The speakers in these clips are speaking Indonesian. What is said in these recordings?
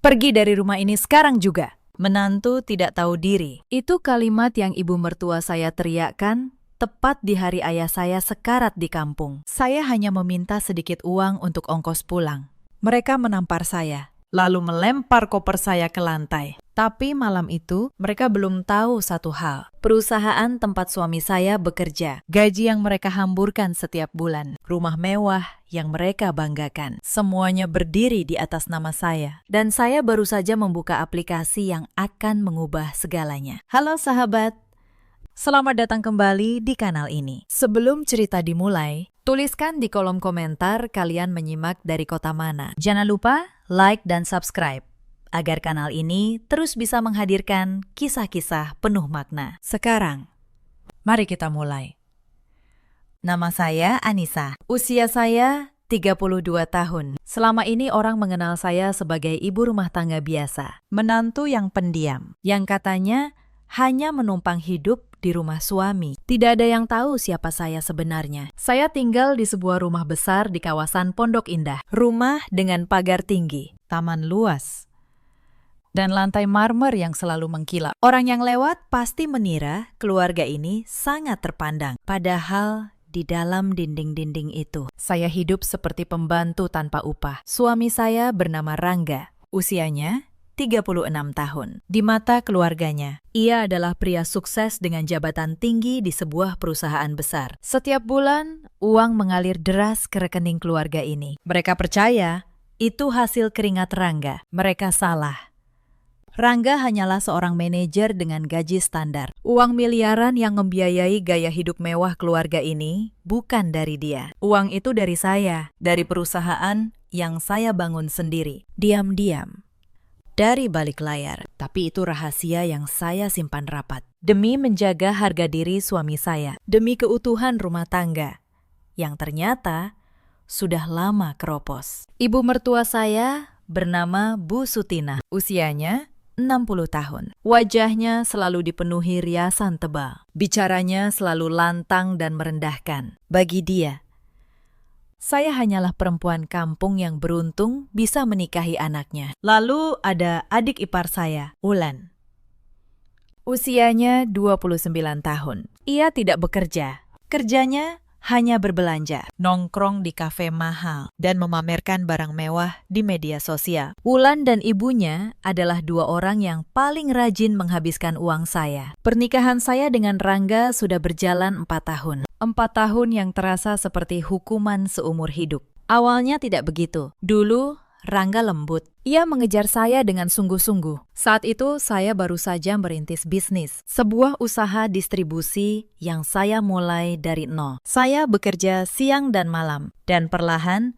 Pergi dari rumah ini sekarang juga. Menantu tidak tahu diri. Itu kalimat yang ibu mertua saya teriakkan tepat di hari ayah saya sekarat di kampung. Saya hanya meminta sedikit uang untuk ongkos pulang. Mereka menampar saya, lalu melempar koper saya ke lantai. Tapi malam itu, mereka belum tahu satu hal. Perusahaan tempat suami saya bekerja, gaji yang mereka hamburkan setiap bulan, rumah mewah yang mereka banggakan. Semuanya berdiri di atas nama saya. Dan saya baru saja membuka aplikasi yang akan mengubah segalanya. Halo sahabat, selamat datang kembali di kanal ini. Sebelum cerita dimulai, tuliskan di kolom komentar kalian menyimak dari kota mana. Jangan lupa like dan subscribe agar kanal ini terus bisa menghadirkan kisah-kisah penuh makna. Sekarang, mari kita mulai. Nama saya Anissa. Usia saya 32 tahun. Selama ini orang mengenal saya sebagai ibu rumah tangga biasa, menantu yang pendiam, yang katanya hanya menumpang hidup di rumah suami. Tidak ada yang tahu siapa saya sebenarnya. Saya tinggal di sebuah rumah besar di kawasan Pondok Indah. Rumah dengan pagar tinggi, taman luas, dan lantai marmer yang selalu mengkilap. Orang yang lewat pasti mengira keluarga ini sangat terpandang. Padahal di dalam dinding-dinding itu, saya hidup seperti pembantu tanpa upah. Suami saya bernama Rangga. Usianya 36 tahun. Di mata keluarganya, ia adalah pria sukses dengan jabatan tinggi di sebuah perusahaan besar. Setiap bulan, uang mengalir deras ke rekening keluarga ini. Mereka percaya itu hasil keringat Rangga. Mereka salah. Rangga hanyalah seorang manajer dengan gaji standar. Uang miliaran yang membiayai gaya hidup mewah keluarga ini bukan dari dia. Uang itu dari saya, dari perusahaan yang saya bangun sendiri. Diam-diam, dari balik layar. Tapi itu rahasia yang saya simpan rapat. Demi menjaga harga diri suami saya. Demi keutuhan rumah tangga, yang ternyata sudah lama keropos. Ibu mertua saya bernama Bu Sutina. Usianya 60 tahun. Wajahnya selalu dipenuhi riasan tebal. Bicaranya selalu lantang dan merendahkan. Bagi dia, saya hanyalah perempuan kampung yang beruntung bisa menikahi anaknya. Lalu ada adik ipar saya, Ulan. Usianya 29 tahun. Ia tidak bekerja. Kerjanya hanya berbelanja, nongkrong di kafe mahal, dan memamerkan barang mewah di media sosial. Ulan dan ibunya adalah dua orang yang paling rajin menghabiskan uang saya. Pernikahan saya dengan Rangga sudah berjalan 4 tahun. 4 tahun yang terasa seperti hukuman seumur hidup. Awalnya tidak begitu. Dulu, Rangga lembut. Ia mengejar saya dengan sungguh-sungguh. Saat itu, saya baru saja merintis bisnis. Sebuah usaha distribusi yang saya mulai dari nol. Saya bekerja siang dan malam. Dan perlahan,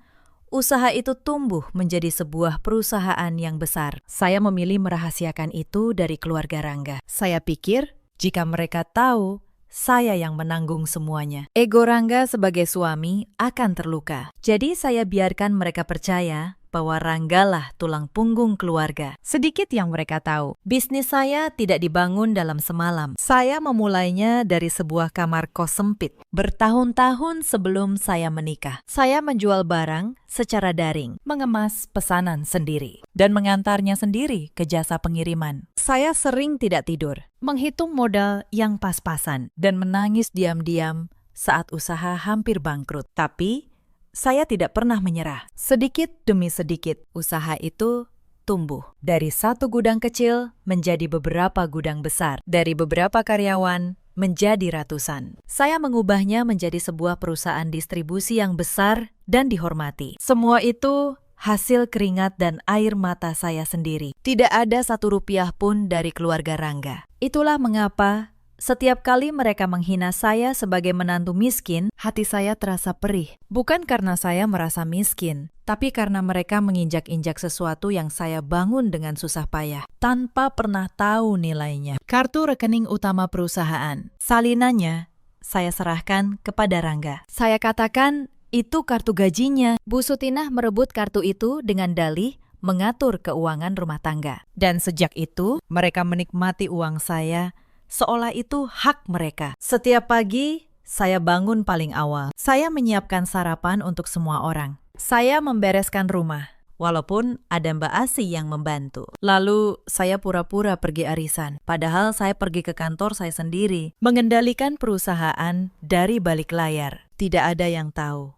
usaha itu tumbuh menjadi sebuah perusahaan yang besar. Saya memilih merahasiakan itu dari keluarga Rangga. Saya pikir, jika mereka tahu, saya yang menanggung semuanya. Ego Rangga sebagai suami akan terluka. Jadi saya biarkan mereka percaya bahwa Rangga lah tulang punggung keluarga. Sedikit yang mereka tahu, bisnis saya tidak dibangun dalam semalam. Saya memulainya dari sebuah kamar kos sempit. Bertahun-tahun sebelum saya menikah, saya menjual barang secara daring, mengemas pesanan sendiri, dan mengantarnya sendiri ke jasa pengiriman. Saya sering tidak tidur, menghitung modal yang pas-pasan, dan menangis diam-diam saat usaha hampir bangkrut. Tapi saya tidak pernah menyerah. Sedikit demi sedikit, usaha itu tumbuh. Dari satu gudang kecil menjadi beberapa gudang besar. Dari beberapa karyawan menjadi ratusan. Saya mengubahnya menjadi sebuah perusahaan distribusi yang besar dan dihormati. Semua itu hasil keringat dan air mata saya sendiri. Tidak ada Rp1 pun dari keluarga Rangga. Itulah mengapa setiap kali mereka menghina saya sebagai menantu miskin, hati saya terasa perih. Bukan karena saya merasa miskin, tapi karena mereka menginjak-injak sesuatu yang saya bangun dengan susah payah, tanpa pernah tahu nilainya. Kartu rekening utama perusahaan, salinannya, saya serahkan kepada Rangga. Saya katakan, itu kartu gajinya. Bu Sutinah merebut kartu itu dengan dalih mengatur keuangan rumah tangga. Dan sejak itu, mereka menikmati uang saya seolah itu hak mereka. Setiap pagi, saya bangun paling awal. Saya menyiapkan sarapan untuk semua orang. Saya membereskan rumah, walaupun ada Mbak Asi yang membantu. Lalu saya pura-pura pergi arisan, padahal saya pergi ke kantor saya sendiri, mengendalikan perusahaan dari balik layar. Tidak ada yang tahu.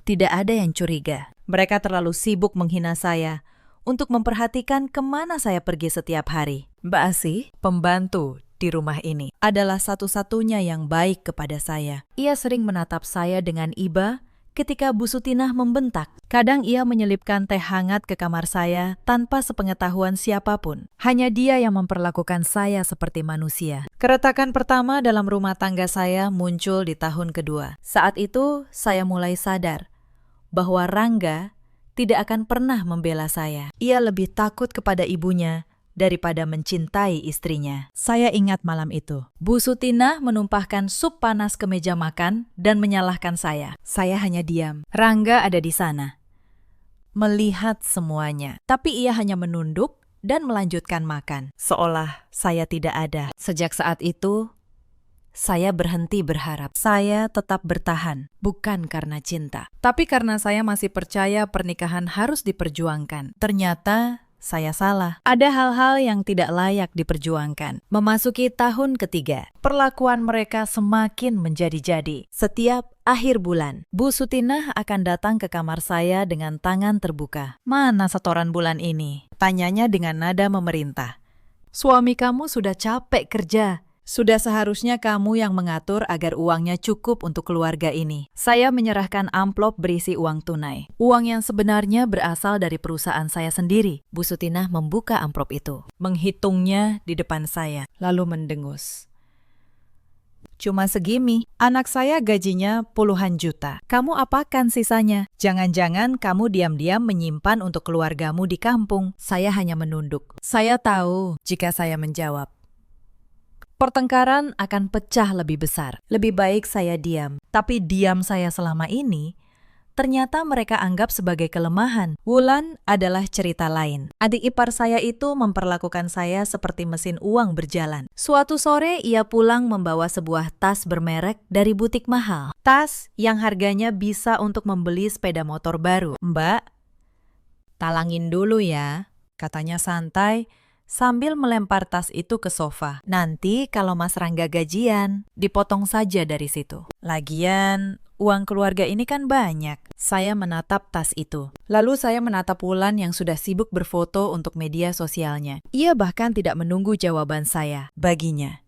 Tidak ada yang curiga. Mereka terlalu sibuk menghina saya untuk memperhatikan kemana saya pergi setiap hari. Mbak Asi, pembantu di rumah ini, adalah satu-satunya yang baik kepada saya. Ia sering menatap saya dengan iba ketika Bu Sutinah membentak. Kadang ia menyelipkan teh hangat ke kamar saya tanpa sepengetahuan siapapun. Hanya dia yang memperlakukan saya seperti manusia. Keretakan pertama dalam rumah tangga saya muncul di tahun kedua. Saat itu saya mulai sadar bahwa Rangga tidak akan pernah membela saya. Ia lebih takut kepada ibunya daripada mencintai istrinya. Saya ingat malam itu. Bu Sutinah menumpahkan sup panas ke meja makan dan menyalahkan saya. Saya hanya diam. Rangga ada di sana, melihat semuanya. Tapi ia hanya menunduk dan melanjutkan makan, seolah saya tidak ada. Sejak saat itu, saya berhenti berharap. Saya tetap bertahan, bukan karena cinta, tapi karena saya masih percaya pernikahan harus diperjuangkan. Ternyata saya salah. Ada hal-hal yang tidak layak diperjuangkan. Memasuki tahun ketiga, perlakuan mereka semakin menjadi-jadi. Setiap akhir bulan, Bu Sutinah akan datang ke kamar saya dengan tangan terbuka. "Mana setoran bulan ini?" Tanyanya dengan nada memerintah. "Suami kamu sudah capek kerja. Sudah seharusnya kamu yang mengatur agar uangnya cukup untuk keluarga ini." Saya menyerahkan amplop berisi uang tunai. Uang yang sebenarnya berasal dari perusahaan saya sendiri. Bu Sutinah membuka amplop itu, menghitungnya di depan saya, lalu mendengus. "Cuma segini, anak saya gajinya puluhan juta. Kamu apakan sisanya? Jangan-jangan kamu diam-diam menyimpan untuk keluargamu di kampung." Saya hanya menunduk. Saya tahu jika saya menjawab, pertengkaran akan pecah lebih besar. Lebih baik saya diam. Tapi diam saya selama ini, ternyata mereka anggap sebagai kelemahan. Wulan adalah cerita lain. Adik ipar saya itu memperlakukan saya seperti mesin uang berjalan. Suatu sore ia pulang membawa sebuah tas bermerek dari butik mahal. Tas yang harganya bisa untuk membeli sepeda motor baru. "Mbak, talangin dulu ya," katanya santai, sambil melempar tas itu ke sofa. "Nanti kalau Mas Rangga gajian, dipotong saja dari situ. Lagian, uang keluarga ini kan banyak." Saya menatap tas itu. Lalu saya menatap Wulan yang sudah sibuk berfoto untuk media sosialnya. Ia bahkan tidak menunggu jawaban saya. Baginya,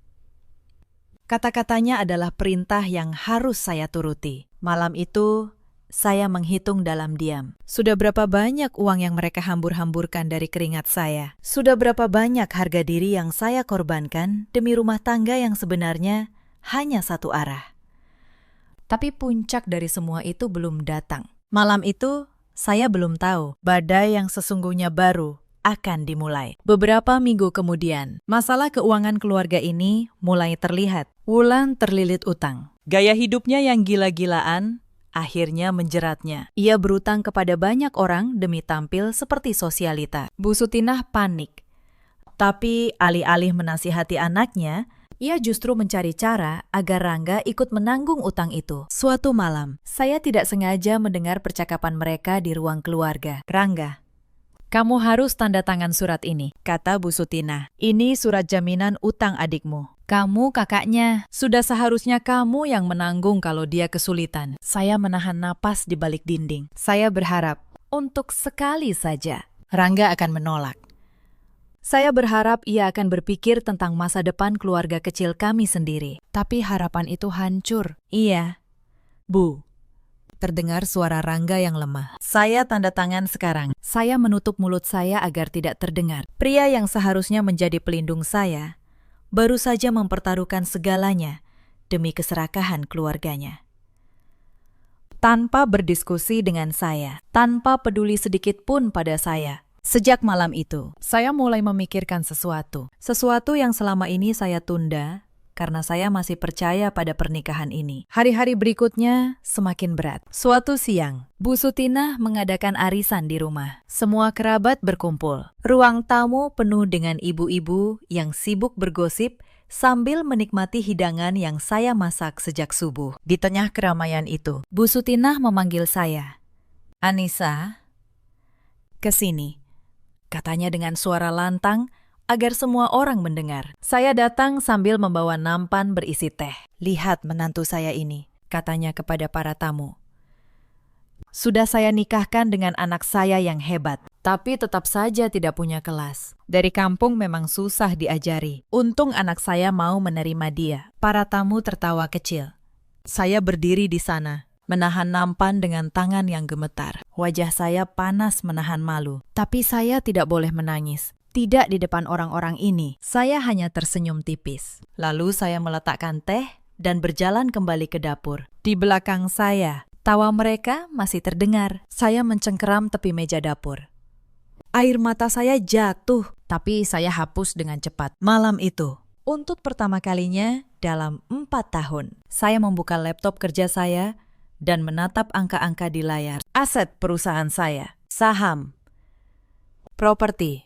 kata-katanya adalah perintah yang harus saya turuti. Malam itu, saya menghitung dalam diam. Sudah berapa banyak uang yang mereka hambur-hamburkan dari keringat saya? Sudah berapa banyak harga diri yang saya korbankan demi rumah tangga yang sebenarnya hanya satu arah? Tapi puncak dari semua itu belum datang. Malam itu, saya belum tahu badai yang sesungguhnya baru akan dimulai. Beberapa minggu kemudian, masalah keuangan keluarga ini mulai terlihat. Wulan terlilit utang. Gaya hidupnya yang gila-gilaan akhirnya menjeratnya. Ia berutang kepada banyak orang demi tampil seperti sosialita. Bu Sutinah panik. Tapi alih-alih menasihati anaknya, ia justru mencari cara agar Rangga ikut menanggung utang itu. Suatu malam, saya tidak sengaja mendengar percakapan mereka di ruang keluarga. "Rangga, kamu harus tanda tangan surat ini," kata Bu Sutinah. "Ini surat jaminan utang adikmu. Kamu kakaknya, sudah seharusnya kamu yang menanggung kalau dia kesulitan." Saya menahan napas di balik dinding. Saya berharap, untuk sekali saja, Rangga akan menolak. Saya berharap ia akan berpikir tentang masa depan keluarga kecil kami sendiri. Tapi harapan itu hancur. "Iya, Bu." Terdengar suara Rangga yang lemah. Saya tanda tangan sekarang. Saya menutup mulut saya agar tidak terdengar. Pria yang seharusnya menjadi pelindung saya baru saja mempertaruhkan segalanya demi keserakahan keluarganya. Tanpa berdiskusi dengan saya, tanpa peduli sedikit pun pada saya. Sejak malam itu, saya mulai memikirkan sesuatu yang selama ini saya tunda karena saya masih percaya pada pernikahan ini. Hari-hari berikutnya semakin berat. Suatu siang, Bu Sutinah mengadakan arisan di rumah. Semua kerabat berkumpul. Ruang tamu penuh dengan ibu-ibu yang sibuk bergosip sambil menikmati hidangan yang saya masak sejak subuh. Di tengah keramaian itu, Bu Sutinah memanggil saya. "Anissa, "Kesini," katanya dengan suara lantang agar semua orang mendengar. Saya datang sambil membawa nampan berisi teh. "Lihat menantu saya ini," katanya kepada para tamu. "Sudah saya nikahkan dengan anak saya yang hebat, tapi tetap saja tidak punya kelas. Dari kampung memang susah diajari. Untung anak saya mau menerima dia." Para tamu tertawa kecil. Saya berdiri di sana, menahan nampan dengan tangan yang gemetar. Wajah saya panas menahan malu. Tapi saya tidak boleh menangis. Tidak di depan orang-orang ini. Saya hanya tersenyum tipis. Lalu saya meletakkan teh dan berjalan kembali ke dapur. Di belakang saya, tawa mereka masih terdengar. Saya mencengkeram tepi meja dapur. Air mata saya jatuh, tapi saya hapus dengan cepat. Malam itu, untuk pertama kalinya dalam 4 tahun, saya membuka laptop kerja saya dan menatap angka-angka di layar. Aset perusahaan saya, saham, properti,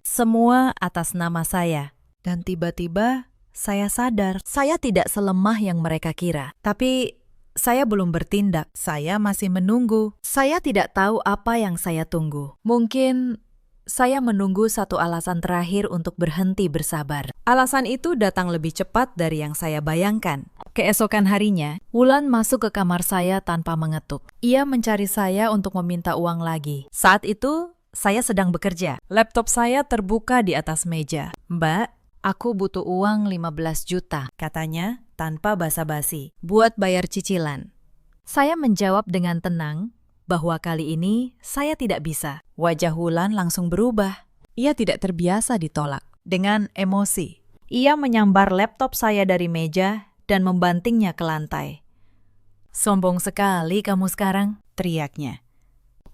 semua atas nama saya. Dan tiba-tiba saya sadar, saya tidak selemah yang mereka kira. Tapi saya belum bertindak, saya masih menunggu. Saya tidak tahu apa yang saya tunggu. Mungkin saya menunggu satu alasan terakhir untuk berhenti bersabar. Alasan itu datang lebih cepat dari yang saya bayangkan. Keesokan harinya, Wulan masuk ke kamar saya tanpa mengetuk. Ia mencari saya untuk meminta uang lagi. Saat itu, saya sedang bekerja. Laptop saya terbuka di atas meja. "Mbak, aku butuh uang 15 juta, katanya tanpa basa-basi, buat bayar cicilan." Saya menjawab dengan tenang bahwa kali ini saya tidak bisa. Wajah Wulan langsung berubah. Ia tidak terbiasa ditolak. Dengan emosi, ia menyambar laptop saya dari meja dan membantingnya ke lantai. "Sombong sekali kamu sekarang," teriaknya.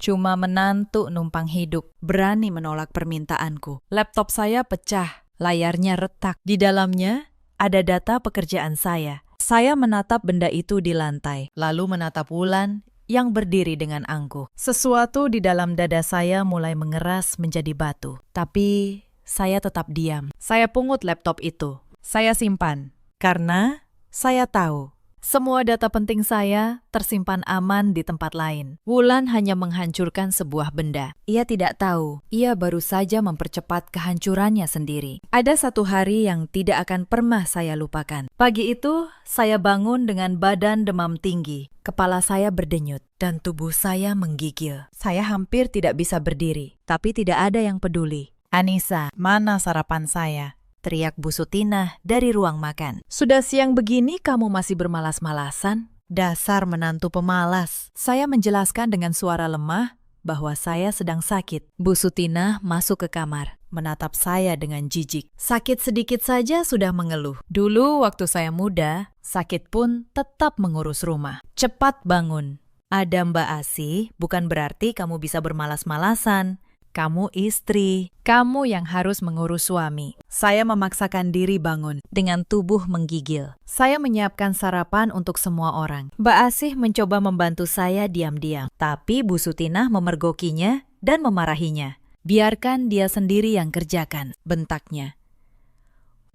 "Cuma menantu numpang hidup, berani menolak permintaanku." Laptop saya pecah, layarnya retak. Di dalamnya ada data pekerjaan saya. Saya menatap benda itu di lantai, lalu menatap Wulan yang berdiri dengan angkuh. Sesuatu di dalam dada saya mulai mengeras menjadi batu. Tapi saya tetap diam. Saya pungut laptop itu. Saya simpan, karena saya tahu semua data penting saya tersimpan aman di tempat lain. Wulan hanya menghancurkan sebuah benda. Ia tidak tahu, ia baru saja mempercepat kehancurannya sendiri. Ada satu hari yang tidak akan pernah saya lupakan. Pagi itu, saya bangun dengan badan demam tinggi. Kepala saya berdenyut dan tubuh saya menggigil. Saya hampir tidak bisa berdiri, tapi tidak ada yang peduli. "Anissa, mana sarapan saya?" teriak Bu Sutinah dari ruang makan. "Sudah siang begini kamu masih bermalas-malasan? Dasar menantu pemalas." Saya menjelaskan dengan suara lemah bahwa saya sedang sakit. Bu Sutinah masuk ke kamar, menatap saya dengan jijik. Sakit sedikit saja sudah mengeluh. Dulu waktu saya muda, sakit pun tetap mengurus rumah. Cepat bangun. Ada Mbak Asih bukan berarti kamu bisa bermalas-malasan. Kamu istri, kamu yang harus mengurus suami. Saya memaksakan diri bangun dengan tubuh menggigil. Saya menyiapkan sarapan untuk semua orang. Mbak Asih mencoba membantu saya diam-diam, tapi Bu Sutinah memergokinya dan memarahinya. "Biarkan dia sendiri yang kerjakan," bentaknya.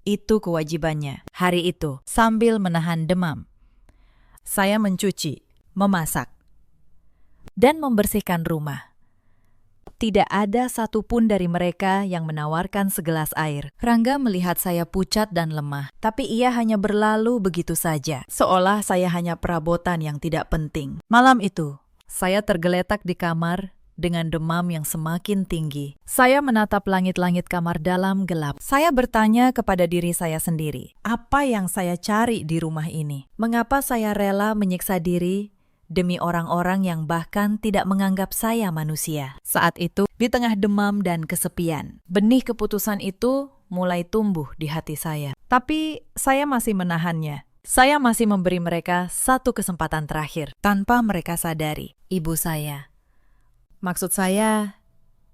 Itu kewajibannya. Hari itu, sambil menahan demam, saya mencuci, memasak, dan membersihkan rumah. Tidak ada satupun dari mereka yang menawarkan segelas air. Rangga melihat saya pucat dan lemah, tapi ia hanya berlalu begitu saja, seolah saya hanya perabotan yang tidak penting. Malam itu, saya tergeletak di kamar dengan demam yang semakin tinggi. Saya menatap langit-langit kamar dalam gelap. Saya bertanya kepada diri saya sendiri, apa yang saya cari di rumah ini? Mengapa saya rela menyiksa diri demi orang-orang yang bahkan tidak menganggap saya manusia? Saat itu, di tengah demam dan kesepian, benih keputusan itu mulai tumbuh di hati saya. Tapi saya masih menahannya. Saya masih memberi mereka satu kesempatan terakhir, tanpa mereka sadari. Ibu saya, maksud saya,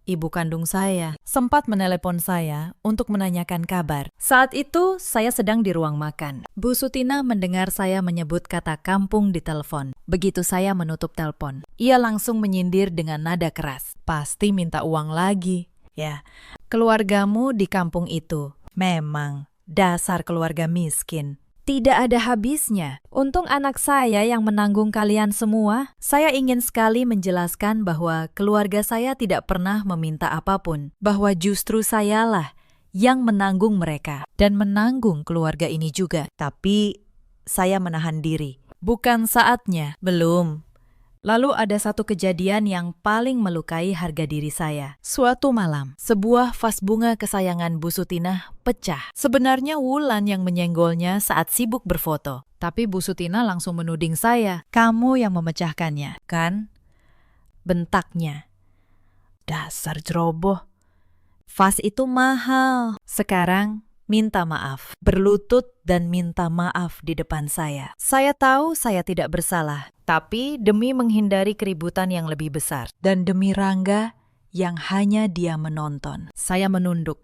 ibu kandung saya, sempat menelepon saya untuk menanyakan kabar. Saat itu, saya sedang di ruang makan. Bu Sutinah mendengar saya menyebut kata kampung di telepon. Begitu saya menutup telepon, ia langsung menyindir dengan nada keras. "Pasti minta uang lagi. Ya, keluargamu di kampung itu memang dasar keluarga miskin. Tidak ada habisnya. Untung anak saya yang menanggung kalian semua. Saya ingin sekali menjelaskan bahwa keluarga saya tidak pernah meminta apapun. Bahwa justru sayalah yang menanggung mereka. Dan menanggung keluarga ini juga. Tapi saya menahan diri. Bukan saatnya. Belum. Lalu ada satu kejadian yang paling melukai harga diri saya. Suatu malam, sebuah vas bunga kesayangan Bu Sutinah pecah. Sebenarnya Wulan yang menyenggolnya saat sibuk berfoto. Tapi Bu Sutinah langsung menuding saya. Kamu yang memecahkannya, kan? Bentaknya. Dasar ceroboh. Vas itu mahal. Sekarang minta maaf. Berlutut dan minta maaf di depan saya. Saya tahu saya tidak bersalah. Tapi demi menghindari keributan yang lebih besar. Dan demi Rangga yang hanya dia menonton. Saya menunduk.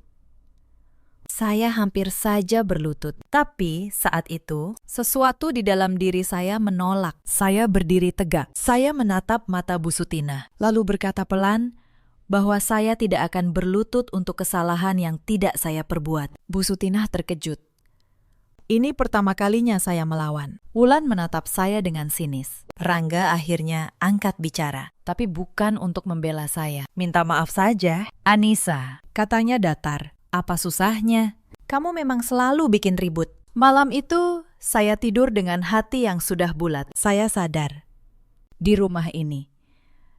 Saya hampir saja berlutut. Tapi saat itu, sesuatu di dalam diri saya menolak. Saya berdiri tegak. Saya menatap mata Bu Sutinah. Lalu berkata pelan bahwa saya tidak akan berlutut untuk kesalahan yang tidak saya perbuat. Bu Sutinah terkejut. Ini pertama kalinya saya melawan. Wulan menatap saya dengan sinis. Rangga akhirnya angkat bicara. Tapi bukan untuk membela saya. Minta maaf saja. Anissa, katanya datar. Apa susahnya? Kamu memang selalu bikin ribut. Malam itu, saya tidur dengan hati yang sudah bulat. Saya sadar. Di rumah ini,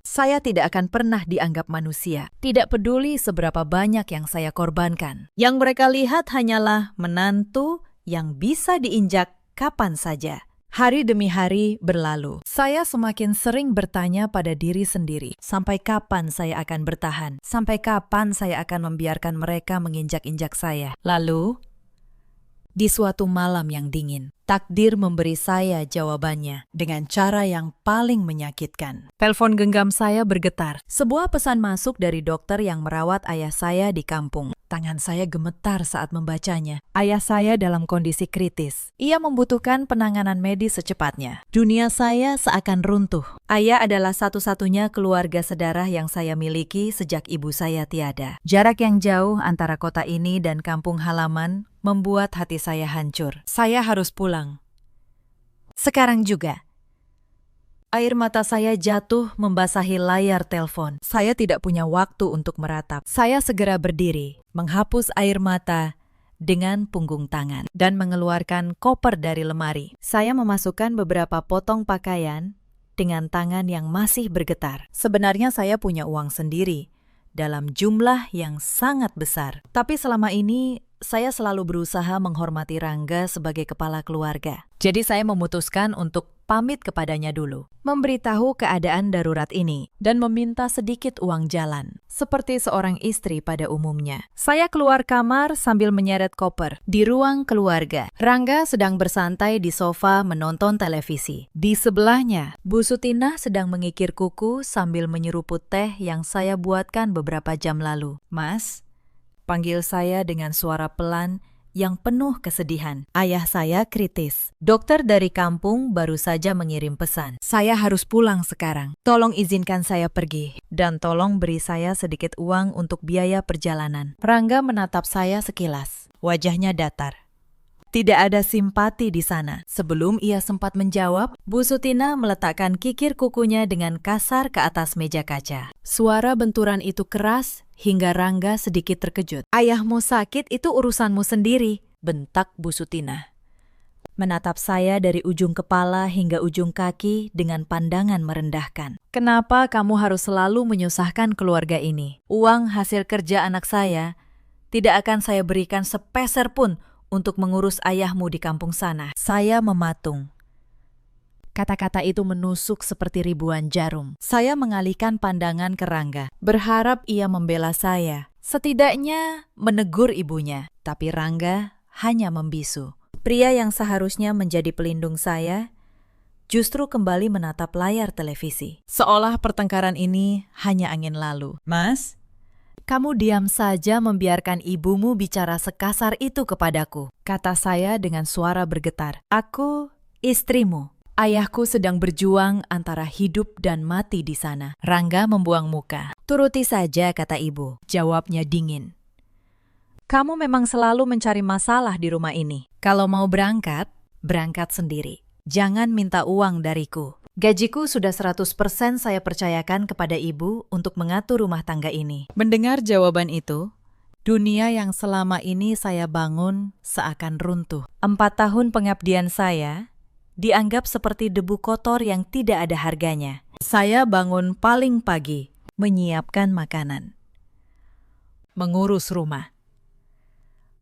saya tidak akan pernah dianggap manusia. Tidak peduli seberapa banyak yang saya korbankan. Yang mereka lihat hanyalah menantu yang bisa diinjak kapan saja. Hari demi hari berlalu. Saya semakin sering bertanya pada diri sendiri. Sampai kapan saya akan bertahan? Sampai kapan saya akan membiarkan mereka menginjak-injak saya? Lalu, di suatu malam yang dingin, takdir memberi saya jawabannya dengan cara yang paling menyakitkan. Telepon genggam saya bergetar. Sebuah pesan masuk dari dokter yang merawat ayah saya di kampung. Tangan saya gemetar saat membacanya. Ayah saya dalam kondisi kritis. Ia membutuhkan penanganan medis secepatnya. Dunia saya seakan runtuh. Ayah adalah satu-satunya keluarga sedarah yang saya miliki sejak ibu saya tiada. Jarak yang jauh antara kota ini dan kampung halaman membuat hati saya hancur. Saya harus pulang. Sekarang juga. Air mata saya jatuh membasahi layar telepon. Saya tidak punya waktu untuk meratap. Saya segera berdiri, menghapus air mata dengan punggung tangan, dan mengeluarkan koper dari lemari. Saya memasukkan beberapa potong pakaian dengan tangan yang masih bergetar. Sebenarnya saya punya uang sendiri, dalam jumlah yang sangat besar. Tapi selama ini, saya selalu berusaha menghormati Rangga sebagai kepala keluarga. Jadi saya memutuskan untuk pamit kepadanya dulu, memberitahu keadaan darurat ini, dan meminta sedikit uang jalan, seperti seorang istri pada umumnya. Saya keluar kamar sambil menyeret koper. Di ruang keluarga, Rangga sedang bersantai di sofa menonton televisi. Di sebelahnya, Bu Sutinah sedang mengikir kuku sambil menyeruput teh yang saya buatkan beberapa jam lalu. Mas, panggil saya dengan suara pelan yang penuh kesedihan. Ayah saya kritis. Dokter dari kampung baru saja mengirim pesan. Saya harus pulang sekarang. Tolong izinkan saya pergi. Dan tolong beri saya sedikit uang untuk biaya perjalanan. Rangga menatap saya sekilas. Wajahnya datar. Tidak ada simpati di sana. Sebelum ia sempat menjawab, Bu Sutinah meletakkan kikir kukunya dengan kasar ke atas meja kaca. Suara benturan itu keras hingga Rangga sedikit terkejut. Ayahmu sakit itu urusanmu sendiri, bentak Bu Sutinah. Menatap saya dari ujung kepala hingga ujung kaki dengan pandangan merendahkan. Kenapa kamu harus selalu menyusahkan keluarga ini? Uang hasil kerja anak saya tidak akan saya berikan sepeser pun untuk mengurus ayahmu di kampung sana. Saya mematung. Kata-kata itu menusuk seperti ribuan jarum. Saya mengalihkan pandangan ke Rangga, berharap ia membela saya. Setidaknya menegur ibunya. Tapi Rangga hanya membisu. Pria yang seharusnya menjadi pelindung saya, justru kembali menatap layar televisi. Seolah pertengkaran ini hanya angin lalu. Mas, kamu diam saja membiarkan ibumu bicara sekasar itu kepadaku, kata saya dengan suara bergetar. Aku istrimu. Ayahku sedang berjuang antara hidup dan mati di sana. Rangga membuang muka. Turuti saja, kata ibu. Jawabnya dingin. Kamu memang selalu mencari masalah di rumah ini. Kalau mau berangkat, Berangkat sendiri. Jangan minta uang dariku. Gajiku sudah 100% saya percayakan kepada ibu untuk mengatur rumah tangga ini. Mendengar jawaban itu, dunia yang selama ini saya bangun seakan runtuh. 4 tahun pengabdian saya dianggap seperti debu kotor yang tidak ada harganya. Saya bangun paling pagi, menyiapkan makanan, mengurus rumah,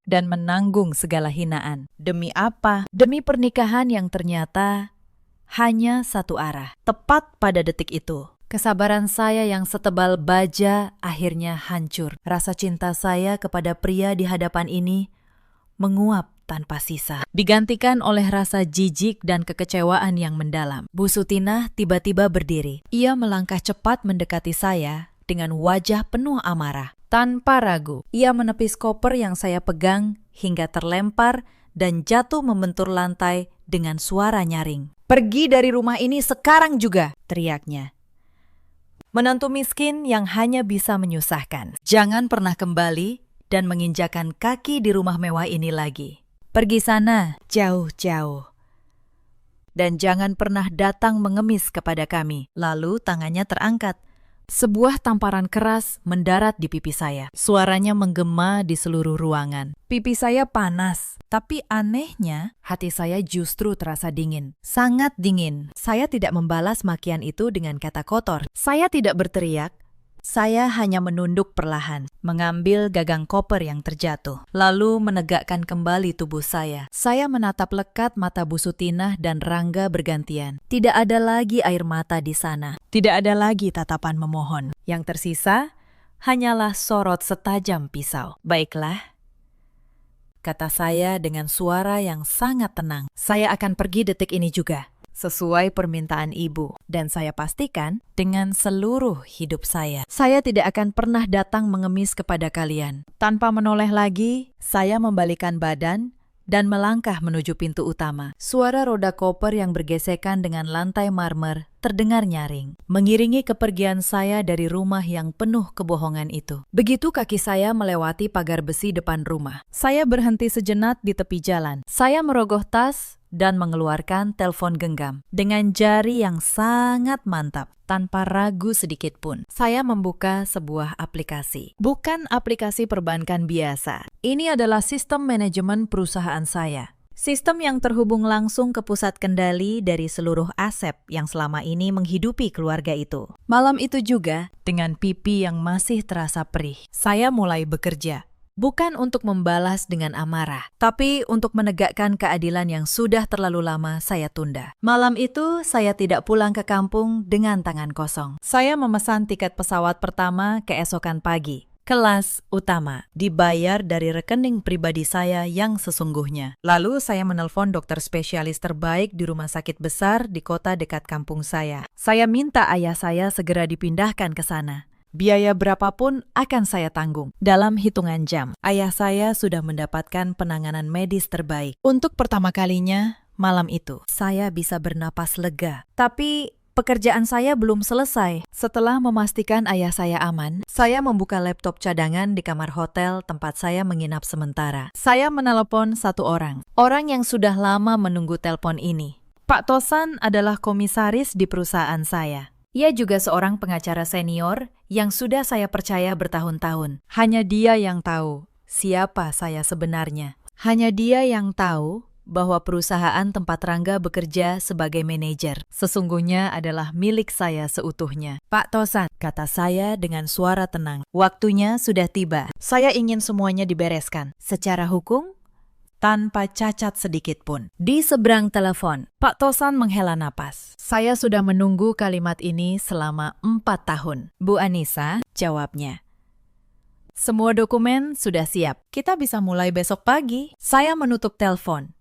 dan menanggung segala hinaan. Demi apa? Demi pernikahan yang ternyata hanya satu arah. Tepat pada detik itu, kesabaran saya yang setebal baja akhirnya hancur. Rasa cinta saya kepada pria di hadapan ini menguap tanpa sisa, digantikan oleh rasa jijik dan kekecewaan yang mendalam. Bu Sutinah tiba-tiba berdiri. Ia melangkah cepat mendekati saya dengan wajah penuh amarah. Tanpa ragu, ia menepis koper yang saya pegang hingga terlempar dan jatuh membentur lantai dengan suara nyaring. "Pergi dari rumah ini sekarang juga!" teriaknya. Menantu miskin yang hanya bisa menyusahkan. Jangan pernah kembali dan menginjakan kaki di rumah mewah ini lagi. Pergi sana, jauh-jauh. Dan jangan pernah datang mengemis kepada kami. Lalu tangannya terangkat. Sebuah tamparan keras mendarat di pipi saya. Suaranya menggema di seluruh ruangan. Pipi saya panas, tapi anehnya hati saya justru terasa dingin. Sangat dingin. Saya tidak membalas makian itu dengan kata kotor. Saya tidak berteriak. Saya hanya menunduk perlahan, mengambil gagang koper yang terjatuh, lalu menegakkan kembali tubuh saya. Saya menatap lekat mata Bu Sutinah dan Rangga bergantian. Tidak ada lagi air mata di sana. Tidak ada lagi tatapan memohon. Yang tersisa hanyalah sorot setajam pisau. "Baiklah," kata saya dengan suara yang sangat tenang. "Saya akan pergi detik ini juga, sesuai permintaan ibu. Dan saya pastikan dengan seluruh hidup saya. Saya tidak akan pernah datang mengemis kepada kalian." Tanpa menoleh lagi, saya membalikan badan dan melangkah menuju pintu utama. Suara roda koper yang bergesekan dengan lantai marmer terdengar nyaring, mengiringi kepergian saya dari rumah yang penuh kebohongan itu. Begitu kaki saya melewati pagar besi depan rumah, saya berhenti sejenak di tepi jalan. Saya merogoh tas dan mengeluarkan telepon genggam. Dengan jari yang sangat mantap, tanpa ragu sedikit pun, saya membuka sebuah aplikasi. Bukan aplikasi perbankan biasa. Ini adalah sistem manajemen perusahaan saya. Sistem yang terhubung langsung ke pusat kendali dari seluruh aset yang selama ini menghidupi keluarga itu. Malam itu juga, dengan pipi yang masih terasa perih, saya mulai bekerja. Bukan untuk membalas dengan amarah, tapi untuk menegakkan keadilan yang sudah terlalu lama saya tunda. Malam itu, saya tidak pulang ke kampung dengan tangan kosong. Saya memesan tiket pesawat pertama keesokan pagi. Kelas utama, dibayar dari rekening pribadi saya yang sesungguhnya. Lalu saya menelpon dokter spesialis terbaik di rumah sakit besar di kota dekat kampung saya. Saya minta ayah saya segera dipindahkan ke sana. Biaya berapapun akan saya tanggung. Dalam hitungan jam, ayah saya sudah mendapatkan penanganan medis terbaik. Untuk pertama kalinya, malam itu, saya bisa bernapas lega. Tapi pekerjaan saya belum selesai. Setelah memastikan ayah saya aman, saya membuka laptop cadangan di kamar hotel tempat saya menginap sementara. Saya menelepon satu orang yang sudah lama menunggu telepon ini. Pak Tosan adalah komisaris di perusahaan saya. Ia juga seorang pengacara senior yang sudah saya percaya bertahun-tahun. Hanya dia yang tahu siapa saya sebenarnya. Hanya dia yang tahu bahwa perusahaan tempat Rangga bekerja sebagai manajer sesungguhnya adalah milik saya seutuhnya. "Pak Tosan," kata saya dengan suara tenang, "waktunya sudah tiba. Saya ingin semuanya dibereskan secara hukum, tanpa cacat sedikit pun." Di seberang telepon, Pak Tosan menghela napas. "Saya sudah menunggu kalimat ini selama 4 tahun. Bu Anissa," jawabnya. "Semua dokumen sudah siap. Kita bisa mulai besok pagi." Saya menutup telepon.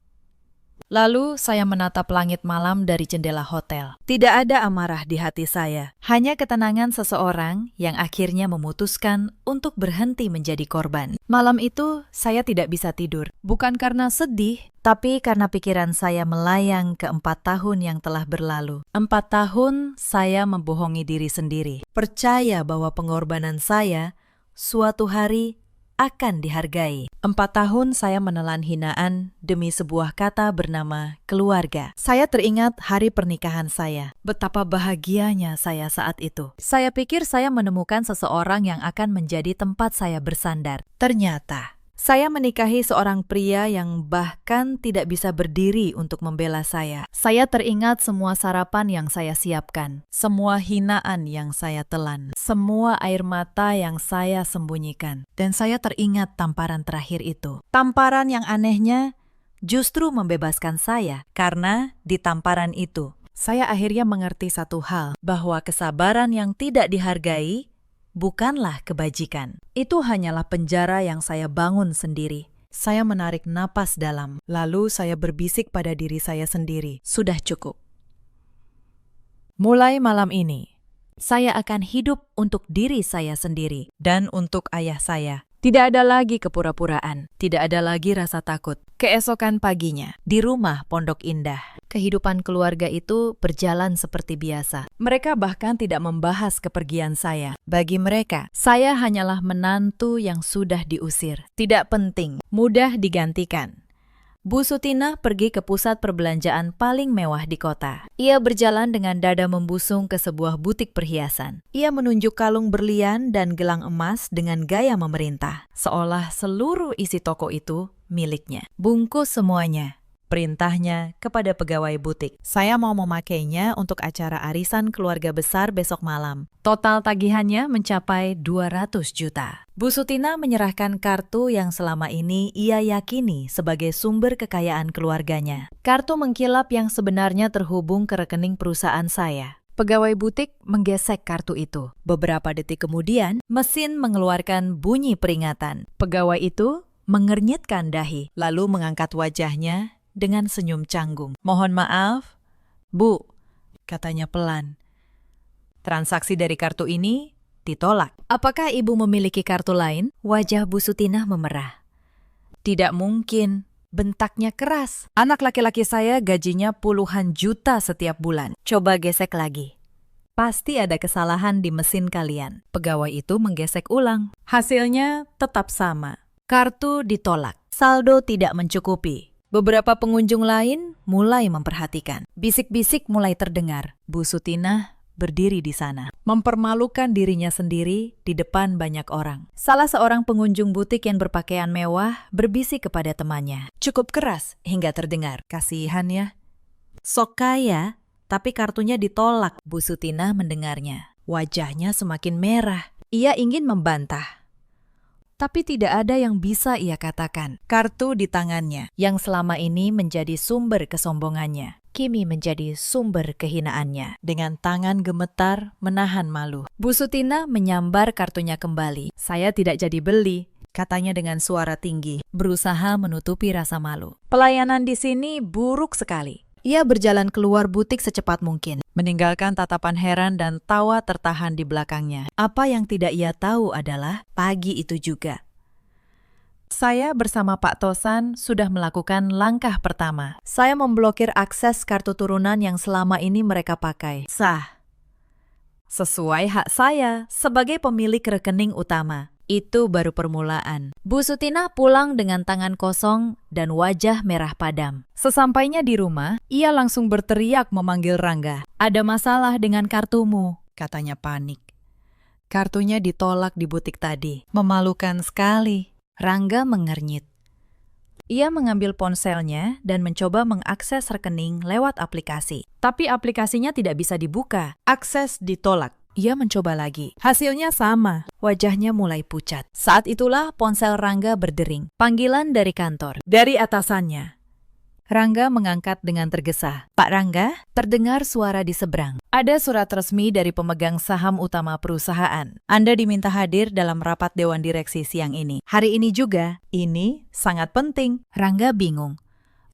Lalu saya menatap langit malam dari jendela hotel. Tidak ada amarah di hati saya. Hanya ketenangan seseorang yang akhirnya memutuskan untuk berhenti menjadi korban. Malam itu saya tidak bisa tidur. Bukan karena sedih, tapi karena pikiran saya melayang ke 4 tahun yang telah berlalu. 4 tahun saya membohongi diri sendiri. Percaya bahwa pengorbanan saya suatu hari akan dihargai. 4 tahun saya menelan hinaan demi sebuah kata bernama keluarga. Saya teringat hari pernikahan saya. Betapa bahagianya saya saat itu. Saya pikir saya menemukan seseorang yang akan menjadi tempat saya bersandar. Ternyata, saya menikahi seorang pria yang bahkan tidak bisa berdiri untuk membela saya. Saya teringat semua sarapan yang saya siapkan, semua hinaan yang saya telan, semua air mata yang saya sembunyikan. Dan saya teringat tamparan terakhir itu. Tamparan yang anehnya justru membebaskan saya, karena di tamparan itu, saya akhirnya mengerti satu hal, bahwa kesabaran yang tidak dihargai bukanlah kebajikan. Itu hanyalah penjara yang saya bangun sendiri. Saya menarik napas dalam, lalu saya berbisik pada diri saya sendiri, sudah cukup. Mulai malam ini, saya akan hidup untuk diri saya sendiri dan untuk ayah saya. Tidak ada lagi kepura-puraan, tidak ada lagi rasa takut. Keesokan paginya, di rumah Pondok Indah, kehidupan keluarga itu berjalan seperti biasa. Mereka bahkan tidak membahas kepergian saya. Bagi mereka, saya hanyalah menantu yang sudah diusir. Tidak penting, mudah digantikan. Bu Sutina pergi ke pusat perbelanjaan paling mewah di kota. Ia berjalan dengan dada membusung ke sebuah butik perhiasan. Ia menunjuk kalung berlian dan gelang emas dengan gaya memerintah, seolah seluruh isi toko itu miliknya. Bungkus semuanya. Perintahnya kepada pegawai butik. Saya mau memakainya untuk acara arisan keluarga besar besok malam. Total tagihannya mencapai 200 juta. Bu Sutina menyerahkan kartu yang selama ini ia yakini sebagai sumber kekayaan keluarganya. Kartu mengkilap yang sebenarnya terhubung ke rekening perusahaan saya. Pegawai butik menggesek kartu itu. Beberapa detik kemudian, mesin mengeluarkan bunyi peringatan. Pegawai itu mengernyitkan dahi, lalu mengangkat wajahnya dengan senyum canggung. "Mohon maaf, Bu," katanya pelan. "Transaksi dari kartu ini ditolak." "Apakah Ibu memiliki kartu lain?" Wajah Bu Sutina memerah. "Tidak mungkin," bentaknya keras. "Anak laki-laki saya gajinya puluhan juta setiap bulan. Coba gesek lagi. Pasti ada kesalahan di mesin kalian." Pegawai itu menggesek ulang. Hasilnya tetap sama. Kartu ditolak. Saldo tidak mencukupi. Beberapa pengunjung lain mulai memperhatikan. Bisik-bisik mulai terdengar. Bu Sutina berdiri di sana, mempermalukan dirinya sendiri di depan banyak orang. Salah seorang pengunjung butik yang berpakaian mewah berbisik kepada temannya. Cukup keras hingga terdengar. "Kasihan ya. Sok kaya, tapi kartunya ditolak." Bu Sutina mendengarnya. Wajahnya semakin merah. Ia ingin membantah, tapi tidak ada yang bisa ia katakan. Kartu di tangannya, yang selama ini menjadi sumber kesombongannya, kini menjadi sumber kehinaannya. Dengan tangan gemetar, menahan malu, Bu Sutina menyambar kartunya kembali. "Saya tidak jadi beli," katanya dengan suara tinggi, berusaha menutupi rasa malu. "Pelayanan di sini buruk sekali." Ia berjalan keluar butik secepat mungkin, meninggalkan tatapan heran dan tawa tertahan di belakangnya. Apa yang tidak ia tahu adalah, pagi itu juga, saya bersama Pak Tosan sudah melakukan langkah pertama. Saya memblokir akses kartu turunan yang selama ini mereka pakai. Sah. Sesuai hak saya sebagai pemilik rekening utama. Itu baru permulaan. Bu Sutina pulang dengan tangan kosong dan wajah merah padam. Sesampainya di rumah, ia langsung berteriak memanggil Rangga. "Ada masalah dengan kartumu," katanya panik. Kartunya ditolak di butik tadi. Memalukan sekali. Rangga mengernyit. Ia mengambil ponselnya dan mencoba mengakses rekening lewat aplikasi. Tapi aplikasinya tidak bisa dibuka. Akses ditolak. Ia mencoba lagi. Hasilnya sama. Wajahnya mulai pucat. Saat itulah ponsel Rangga berdering. Panggilan dari kantor. Dari atasannya. Rangga mengangkat dengan tergesa. "Pak Rangga?" Terdengar suara di seberang. "Ada surat resmi dari pemegang saham utama perusahaan. Anda diminta hadir dalam rapat Dewan Direksi siang ini. Hari ini juga." "Ini sangat penting." Rangga bingung.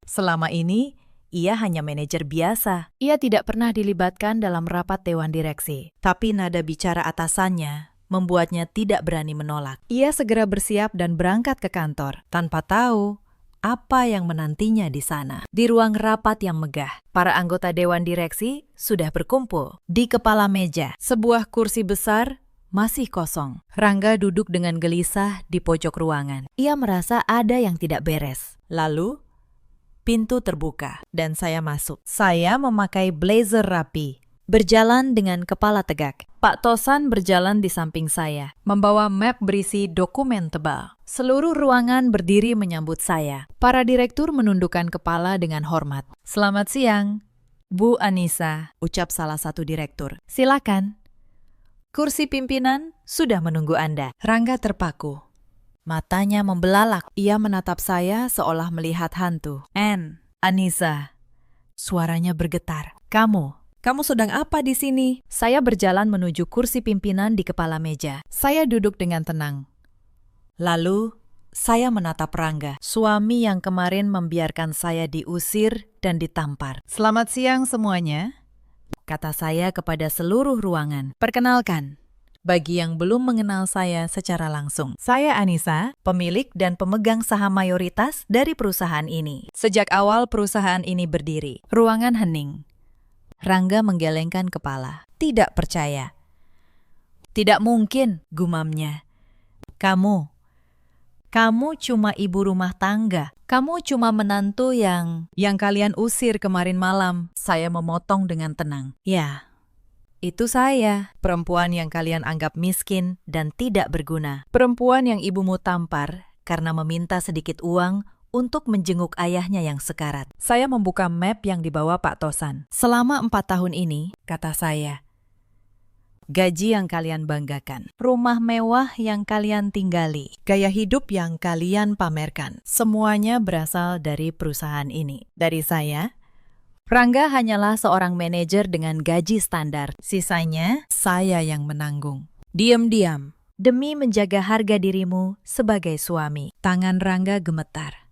Selama ini, ia hanya manajer biasa. Ia tidak pernah dilibatkan dalam rapat Dewan Direksi. Tapi nada bicara atasannya membuatnya tidak berani menolak. Ia segera bersiap dan berangkat ke kantor, tanpa tahu apa yang menantinya di sana. Di ruang rapat yang megah, para anggota Dewan Direksi sudah berkumpul. Di kepala meja, sebuah kursi besar masih kosong. Rangga duduk dengan gelisah di pojok ruangan. Ia merasa ada yang tidak beres. Lalu, pintu terbuka dan saya masuk. Saya memakai blazer rapi, berjalan dengan kepala tegak. Pak Tosan berjalan di samping saya, membawa map berisi dokumen tebal. Seluruh ruangan berdiri menyambut saya. Para direktur menundukkan kepala dengan hormat. "Selamat siang, Bu Anissa," ucap salah satu direktur. "Silakan. Kursi pimpinan sudah menunggu Anda." Rangga terpaku. Matanya membelalak. Ia menatap saya seolah melihat hantu. Anissa." Suaranya bergetar. Kamu sedang apa di sini?" Saya berjalan menuju kursi pimpinan di kepala meja. Saya duduk dengan tenang. Lalu, saya menatap Rangga, suami yang kemarin membiarkan saya diusir dan ditampar. "Selamat siang semuanya," kata saya kepada seluruh ruangan. "Perkenalkan, bagi yang belum mengenal saya secara langsung, saya Anissa, pemilik dan pemegang saham mayoritas dari perusahaan ini. Sejak awal perusahaan ini berdiri." Ruangan hening. Rangga menggelengkan kepala. Tidak percaya. "Tidak mungkin," gumamnya. Kamu cuma ibu rumah tangga. Kamu cuma menantu yang kalian usir kemarin malam." Saya memotong dengan tenang. "Ya, itu saya, perempuan yang kalian anggap miskin dan tidak berguna. Perempuan yang ibumu tampar karena meminta sedikit uang untuk menjenguk ayahnya yang sekarat." Saya membuka map yang dibawa Pak Tosan. "Selama 4 tahun ini," kata saya, "gaji yang kalian banggakan, rumah mewah yang kalian tinggali, gaya hidup yang kalian pamerkan, semuanya berasal dari perusahaan ini. Dari saya, Rangga hanyalah seorang manajer dengan gaji standar. Sisanya, saya yang menanggung. Diam-diam, demi menjaga harga dirimu sebagai suami." Tangan Rangga gemetar.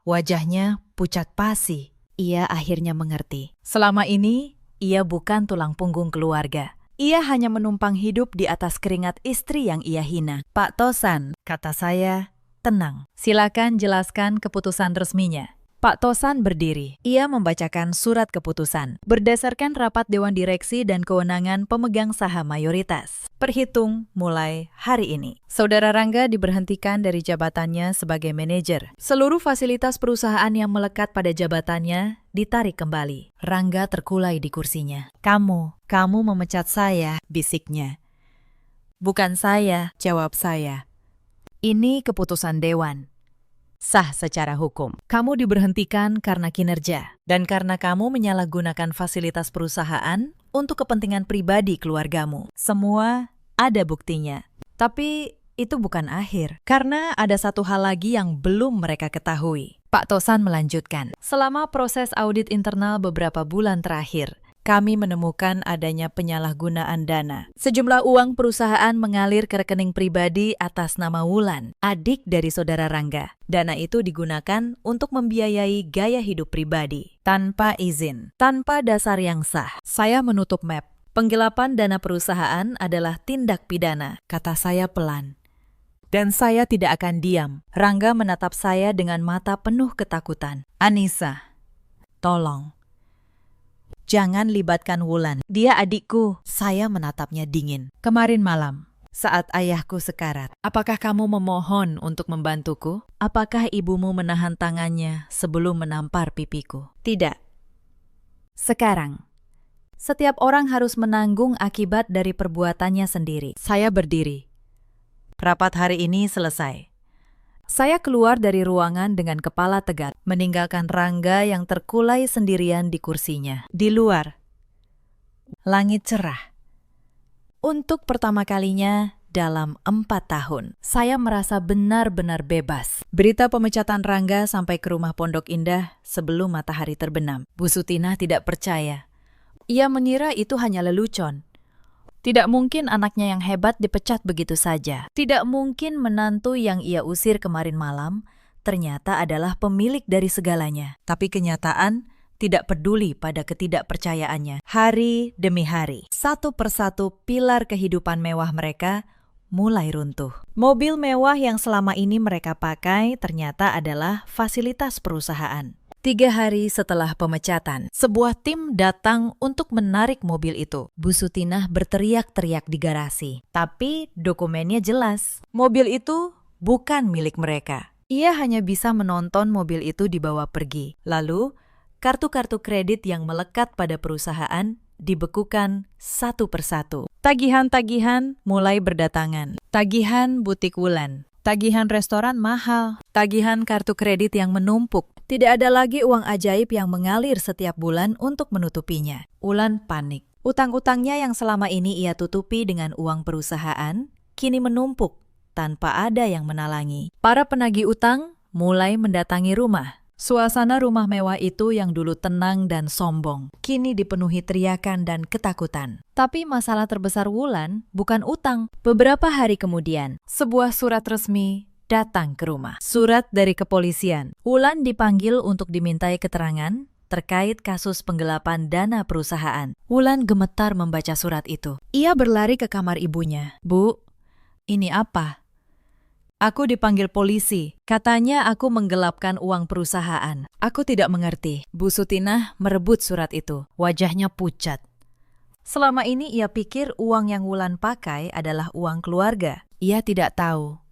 Wajahnya pucat pasi. Ia akhirnya mengerti. Selama ini, ia bukan tulang punggung keluarga. Ia hanya menumpang hidup di atas keringat istri yang ia hina. "Pak Tosan," kata saya, "tenang. Silakan jelaskan keputusan resminya." Pak Tosan berdiri. Ia membacakan surat keputusan. Berdasarkan rapat Dewan Direksi dan kewenangan pemegang saham mayoritas. Perhitung mulai hari ini. Saudara Rangga diberhentikan dari jabatannya sebagai manajer. Seluruh fasilitas perusahaan yang melekat pada jabatannya ditarik kembali. Rangga terkulai di kursinya. Kamu memecat saya," bisiknya. "Bukan saya," jawab saya. "Ini keputusan Dewan. Sah secara hukum. Kamu diberhentikan karena kinerja dan karena kamu menyalahgunakan fasilitas perusahaan untuk kepentingan pribadi keluargamu. Semua ada buktinya. Tapi itu bukan akhir, karena ada satu hal lagi yang belum mereka ketahui." Pak Tosan melanjutkan, "Selama proses audit internal beberapa bulan terakhir, kami menemukan adanya penyalahgunaan dana. Sejumlah uang perusahaan mengalir ke rekening pribadi atas nama Wulan, adik dari saudara Rangga. Dana itu digunakan untuk membiayai gaya hidup pribadi, tanpa izin, tanpa dasar yang sah." Saya menutup map. "Penggelapan dana perusahaan adalah tindak pidana," kata saya pelan. "Dan saya tidak akan diam." Rangga menatap saya dengan mata penuh ketakutan. "Anissa, tolong. Jangan libatkan Wulan. Dia adikku." Saya menatapnya dingin. "Kemarin malam, saat ayahku sekarat, apakah kamu memohon untuk membantuku? Apakah ibumu menahan tangannya sebelum menampar pipiku? Tidak. Sekarang, setiap orang harus menanggung akibat dari perbuatannya sendiri." Saya berdiri. Rapat hari ini selesai. Saya keluar dari ruangan dengan kepala tegak, meninggalkan Rangga yang terkulai sendirian di kursinya. Di luar, langit cerah. Untuk pertama kalinya dalam 4 tahun, saya merasa benar-benar bebas. Berita pemecatan Rangga sampai ke rumah Pondok Indah sebelum matahari terbenam. Bu Sutina tidak percaya. Ia mengira itu hanya lelucon. Tidak mungkin anaknya yang hebat dipecat begitu saja. Tidak mungkin menantu yang ia usir kemarin malam ternyata adalah pemilik dari segalanya. Tapi kenyataan tidak peduli pada ketidakpercayaannya. Hari demi hari, satu persatu pilar kehidupan mewah mereka mulai runtuh. Mobil mewah yang selama ini mereka pakai ternyata adalah fasilitas perusahaan. 3 hari setelah pemecatan, sebuah tim datang untuk menarik mobil itu. Bu Sutinah berteriak-teriak di garasi. Tapi dokumennya jelas. Mobil itu bukan milik mereka. Ia hanya bisa menonton mobil itu dibawa pergi. Lalu, kartu-kartu kredit yang melekat pada perusahaan dibekukan satu persatu. Tagihan-tagihan mulai berdatangan. Tagihan butik Wulan. Tagihan restoran mahal. Tagihan kartu kredit yang menumpuk. Tidak ada lagi uang ajaib yang mengalir setiap bulan untuk menutupinya. Wulan panik. Utang-utangnya yang selama ini ia tutupi dengan uang perusahaan, kini menumpuk tanpa ada yang menalangi. Para penagih utang mulai mendatangi rumah. Suasana rumah mewah itu yang dulu tenang dan sombong, kini dipenuhi teriakan dan ketakutan. Tapi masalah terbesar Wulan bukan utang. Beberapa hari kemudian, sebuah surat resmi datang ke rumah. Surat dari kepolisian. Wulan dipanggil untuk dimintai keterangan terkait kasus penggelapan dana perusahaan. Wulan gemetar membaca surat itu. Ia berlari ke kamar ibunya. "Bu, ini apa?" "Aku dipanggil polisi. Katanya aku menggelapkan uang perusahaan." "Aku tidak mengerti." Bu Sutinah merebut surat itu. Wajahnya pucat. Selama ini ia pikir uang yang Wulan pakai adalah uang keluarga. Ia tidak tahu,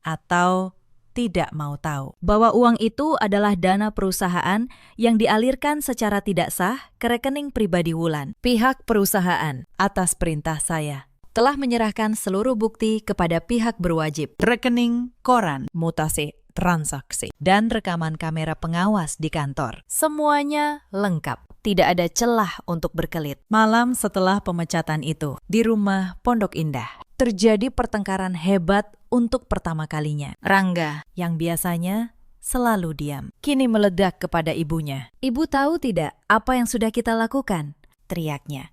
atau tidak mau tahu, bahwa uang itu adalah dana perusahaan yang dialirkan secara tidak sah ke rekening pribadi Wulan. Pihak perusahaan, atas perintah saya, telah menyerahkan seluruh bukti kepada pihak berwajib. Rekening, koran, mutasi, transaksi, dan rekaman kamera pengawas di kantor. Semuanya lengkap. Tidak ada celah untuk berkelit. Malam setelah pemecatan itu, di rumah Pondok Indah, terjadi pertengkaran hebat untuk pertama kalinya. Rangga, yang biasanya selalu diam, kini meledak kepada ibunya. "Ibu tahu tidak apa yang sudah kita lakukan?" teriaknya.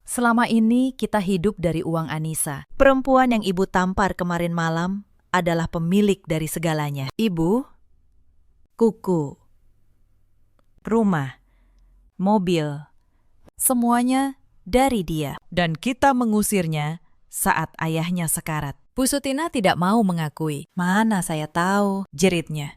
"Selama ini kita hidup dari uang Anissa. Perempuan yang ibu tampar kemarin malam adalah pemilik dari segalanya. Ibu, kuku, rumah, mobil, semuanya dari dia. Dan kita mengusirnya saat ayahnya sekarat." Bu Sutinah tidak mau mengakui. "Mana saya tahu," jeritnya.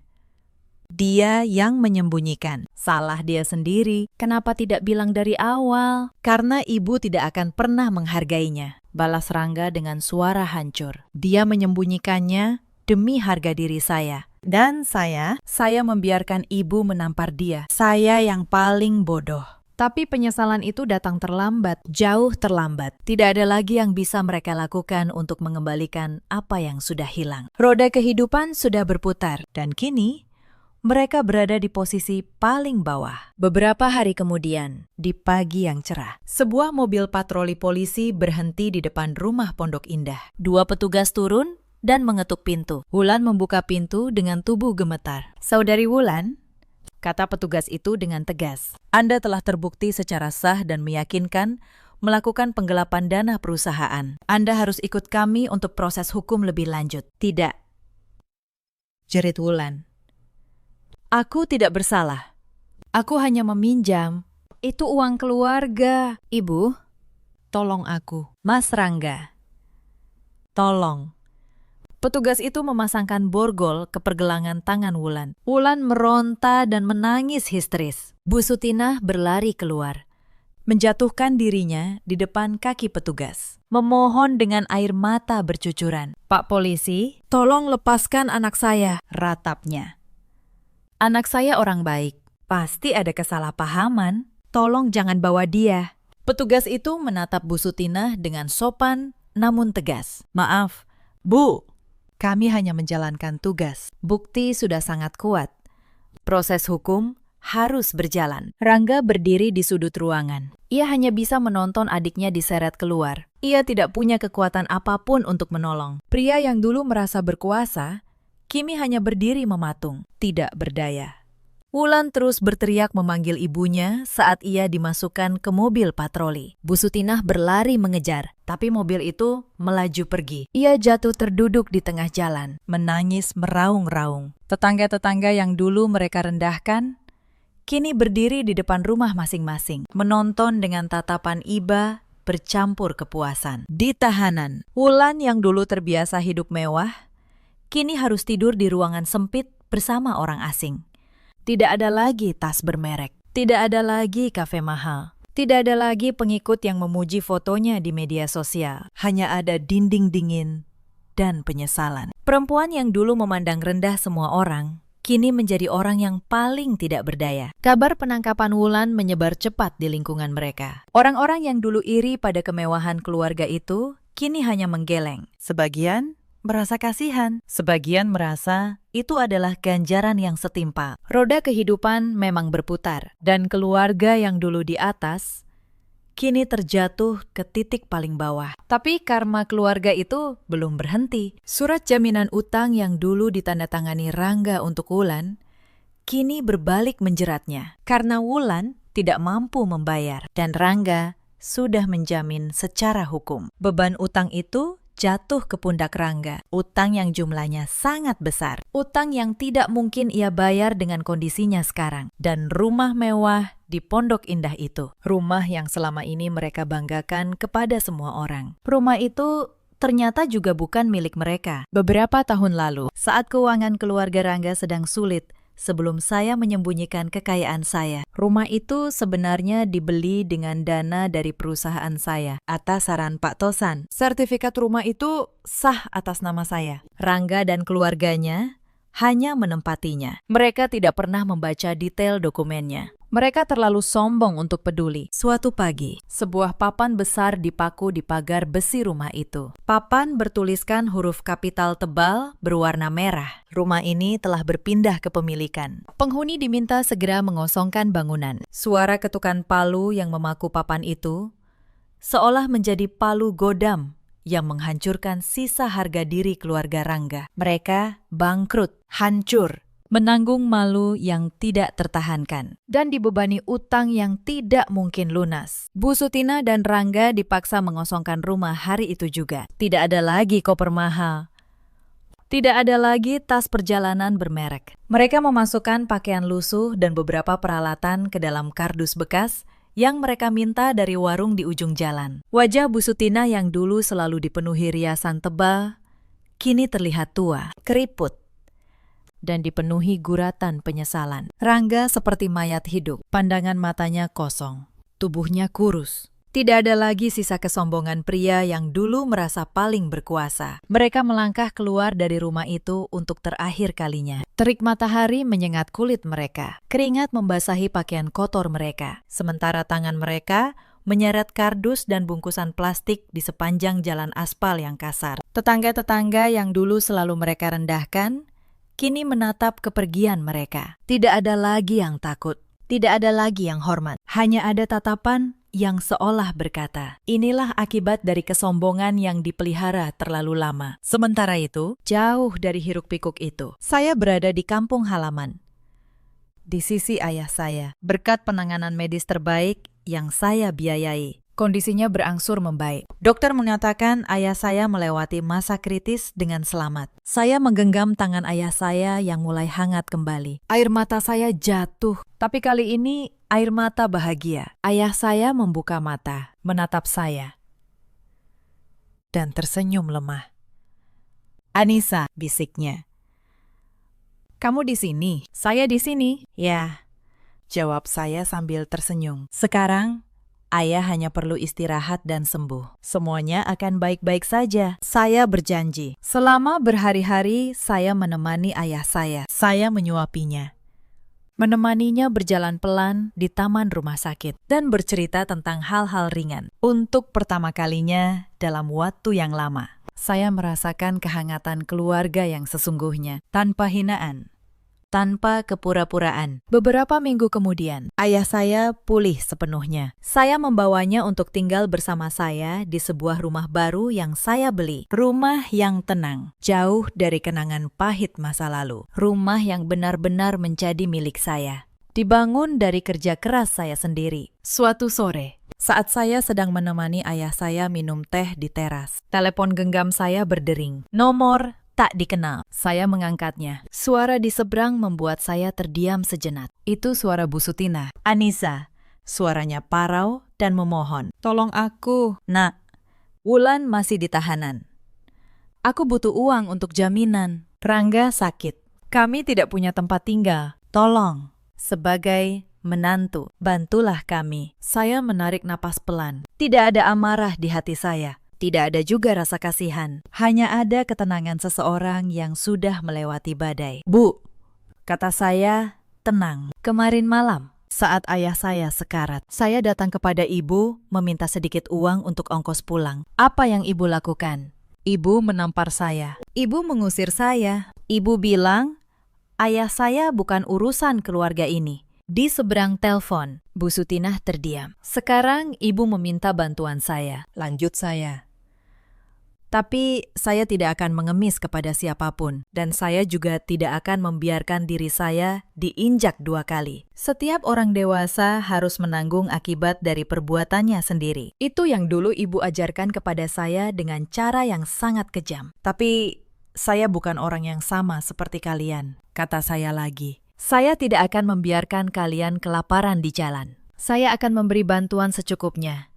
"Dia yang menyembunyikan. Salah dia sendiri. Kenapa tidak bilang dari awal?" "Karena ibu tidak akan pernah menghargainya," balas Rangga dengan suara hancur. "Dia menyembunyikannya demi harga diri saya. Dan saya membiarkan ibu menampar dia. Saya yang paling bodoh." Tapi penyesalan itu datang terlambat, jauh terlambat. Tidak ada lagi yang bisa mereka lakukan untuk mengembalikan apa yang sudah hilang. Roda kehidupan sudah berputar, dan kini mereka berada di posisi paling bawah. Beberapa hari kemudian, di pagi yang cerah, sebuah mobil patroli polisi berhenti di depan rumah Pondok Indah. 2 petugas turun dan mengetuk pintu. Wulan membuka pintu dengan tubuh gemetar. "Saudari Wulan," kata petugas itu dengan tegas, "Anda telah terbukti secara sah dan meyakinkan melakukan penggelapan dana perusahaan. Anda harus ikut kami untuk proses hukum lebih lanjut." "Tidak," jerit Wulan. "Aku tidak bersalah. Aku hanya meminjam. Itu uang keluarga. Ibu, tolong aku." "Mas Rangga, tolong." Petugas itu memasangkan borgol ke pergelangan tangan Wulan. Wulan meronta dan menangis histeris. Bu Sutinah berlari keluar, menjatuhkan dirinya di depan kaki petugas, memohon dengan air mata bercucuran. "Pak polisi, tolong lepaskan anak saya," ratapnya. "Anak saya orang baik. Pasti ada kesalahpahaman. Tolong jangan bawa dia." Petugas itu menatap Bu Sutinah dengan sopan namun tegas. "Maaf, Bu. Kami hanya menjalankan tugas. Bukti sudah sangat kuat. Proses hukum harus berjalan." Rangga berdiri di sudut ruangan. Ia hanya bisa menonton adiknya diseret keluar. Ia tidak punya kekuatan apapun untuk menolong. Pria yang dulu merasa berkuasa, kini hanya berdiri mematung, tidak berdaya. Wulan terus berteriak memanggil ibunya saat ia dimasukkan ke mobil patroli. Bu Sutinah berlari mengejar, tapi mobil itu melaju pergi. Ia jatuh terduduk di tengah jalan, menangis meraung-raung. Tetangga-tetangga yang dulu mereka rendahkan, kini berdiri di depan rumah masing-masing, menonton dengan tatapan iba bercampur kepuasan. Di tahanan, Wulan yang dulu terbiasa hidup mewah, kini harus tidur di ruangan sempit bersama orang asing. Tidak ada lagi tas bermerek. Tidak ada lagi kafe mahal. Tidak ada lagi pengikut yang memuji fotonya di media sosial. Hanya ada dinding dingin dan penyesalan. Perempuan yang dulu memandang rendah semua orang, kini menjadi orang yang paling tidak berdaya. Kabar penangkapan Wulan menyebar cepat di lingkungan mereka. Orang-orang yang dulu iri pada kemewahan keluarga itu, kini hanya menggeleng. Sebagian merasa kasihan, sebagian merasa itu adalah ganjaran yang setimpal. Roda kehidupan memang berputar, dan keluarga yang dulu di atas, kini terjatuh ke titik paling bawah. Tapi karma keluarga itu belum berhenti. Surat jaminan utang yang dulu ditandatangani Rangga untuk Wulan, kini berbalik menjeratnya. Karena Wulan tidak mampu membayar, dan Rangga sudah menjamin secara hukum. Beban utang itu jatuh ke pundak Rangga. Utang yang jumlahnya sangat besar. Utang yang tidak mungkin ia bayar dengan kondisinya sekarang. Dan rumah mewah di Pondok Indah itu. Rumah yang selama ini mereka banggakan kepada semua orang. Rumah itu ternyata juga bukan milik mereka. Beberapa tahun lalu, saat keuangan keluarga Rangga sedang sulit, sebelum saya menyembunyikan kekayaan saya, rumah itu sebenarnya dibeli dengan dana dari perusahaan saya atas saran Pak Tosan. Sertifikat rumah itu sah atas nama saya. Rangga dan keluarganya hanya menempatinya. Mereka tidak pernah membaca detail dokumennya. Mereka terlalu sombong untuk peduli. Suatu pagi, sebuah papan besar dipaku di pagar besi rumah itu. Papan bertuliskan huruf kapital tebal berwarna merah. Rumah ini telah berpindah kepemilikan. Penghuni diminta segera mengosongkan bangunan. Suara ketukan palu yang memaku papan itu seolah menjadi palu godam yang menghancurkan sisa harga diri keluarga Rangga. Mereka bangkrut, hancur, menanggung malu yang tidak tertahankan, dan dibebani utang yang tidak mungkin lunas. Bu Sutina dan Rangga dipaksa mengosongkan rumah hari itu juga. Tidak ada lagi koper mahal. Tidak ada lagi tas perjalanan bermerek. Mereka memasukkan pakaian lusuh dan beberapa peralatan ke dalam kardus bekas yang mereka minta dari warung di ujung jalan. Wajah Bu Sutina yang dulu selalu dipenuhi riasan tebal, kini terlihat tua, keriput, dan dipenuhi guratan penyesalan. Rangga seperti mayat hidup, pandangan matanya kosong, tubuhnya kurus. Tidak ada lagi sisa kesombongan pria yang dulu merasa paling berkuasa. Mereka melangkah keluar dari rumah itu untuk terakhir kalinya. Terik matahari menyengat kulit mereka. Keringat membasahi pakaian kotor mereka. Sementara tangan mereka menyeret kardus dan bungkusan plastik di sepanjang jalan aspal yang kasar. Tetangga-tetangga yang dulu selalu mereka rendahkan, kini menatap kepergian mereka. Tidak ada lagi yang takut. Tidak ada lagi yang hormat. Hanya ada tatapan yang seolah berkata, inilah akibat dari kesombongan yang dipelihara terlalu lama. Sementara itu, jauh dari hiruk-pikuk itu, saya berada di kampung halaman. Di sisi ayah saya, berkat penanganan medis terbaik yang saya biayai, kondisinya berangsur membaik. Dokter menyatakan ayah saya melewati masa kritis dengan selamat. Saya menggenggam tangan ayah saya yang mulai hangat kembali. Air mata saya jatuh, tapi kali ini air mata bahagia. Ayah saya membuka mata, menatap saya, dan tersenyum lemah. Anissa, bisiknya. Kamu di sini? Saya di sini. Ya, jawab saya sambil tersenyum. Sekarang, ayah hanya perlu istirahat dan sembuh. Semuanya akan baik-baik saja. Saya berjanji. Selama berhari-hari saya menemani ayah saya. Saya menyuapinya. Menemaninya berjalan pelan di taman rumah sakit dan bercerita tentang hal-hal ringan. Untuk pertama kalinya dalam waktu yang lama, saya merasakan kehangatan keluarga yang sesungguhnya, tanpa hinaan, tanpa kepura-puraan. Beberapa minggu kemudian, ayah saya pulih sepenuhnya. Saya membawanya untuk tinggal bersama saya di sebuah rumah baru yang saya beli. Rumah yang tenang, jauh dari kenangan pahit masa lalu. Rumah yang benar-benar menjadi milik saya. Dibangun dari kerja keras saya sendiri. Suatu sore, saat saya sedang menemani ayah saya minum teh di teras, telepon genggam saya berdering. Nomor tak dikenal. Saya mengangkatnya. Suara di seberang membuat saya terdiam sejenak. Itu suara Bu Sutina. Anissa. Suaranya parau dan memohon. Tolong aku. Nak, Wulan masih di tahanan. Aku butuh uang untuk jaminan. Rangga sakit. Kami tidak punya tempat tinggal. Tolong. Sebagai menantu, bantulah kami. Saya menarik napas pelan. Tidak ada amarah di hati saya. Tidak ada juga rasa kasihan. Hanya ada ketenangan seseorang yang sudah melewati badai. Bu, kata saya, tenang. Kemarin malam, saat ayah saya sekarat, saya datang kepada ibu meminta sedikit uang untuk ongkos pulang. Apa yang ibu lakukan? Ibu menampar saya. Ibu mengusir saya. Ibu bilang, ayah saya bukan urusan keluarga ini. Di seberang telepon, Bu Sutinah terdiam. Sekarang ibu meminta bantuan saya. Lanjut saya. Tapi saya tidak akan mengemis kepada siapapun, dan saya juga tidak akan membiarkan diri saya diinjak 2 kali. Setiap orang dewasa harus menanggung akibat dari perbuatannya sendiri. Itu yang dulu ibu ajarkan kepada saya dengan cara yang sangat kejam. Tapi saya bukan orang yang sama seperti kalian, kata saya lagi. Saya tidak akan membiarkan kalian kelaparan di jalan. Saya akan memberi bantuan secukupnya,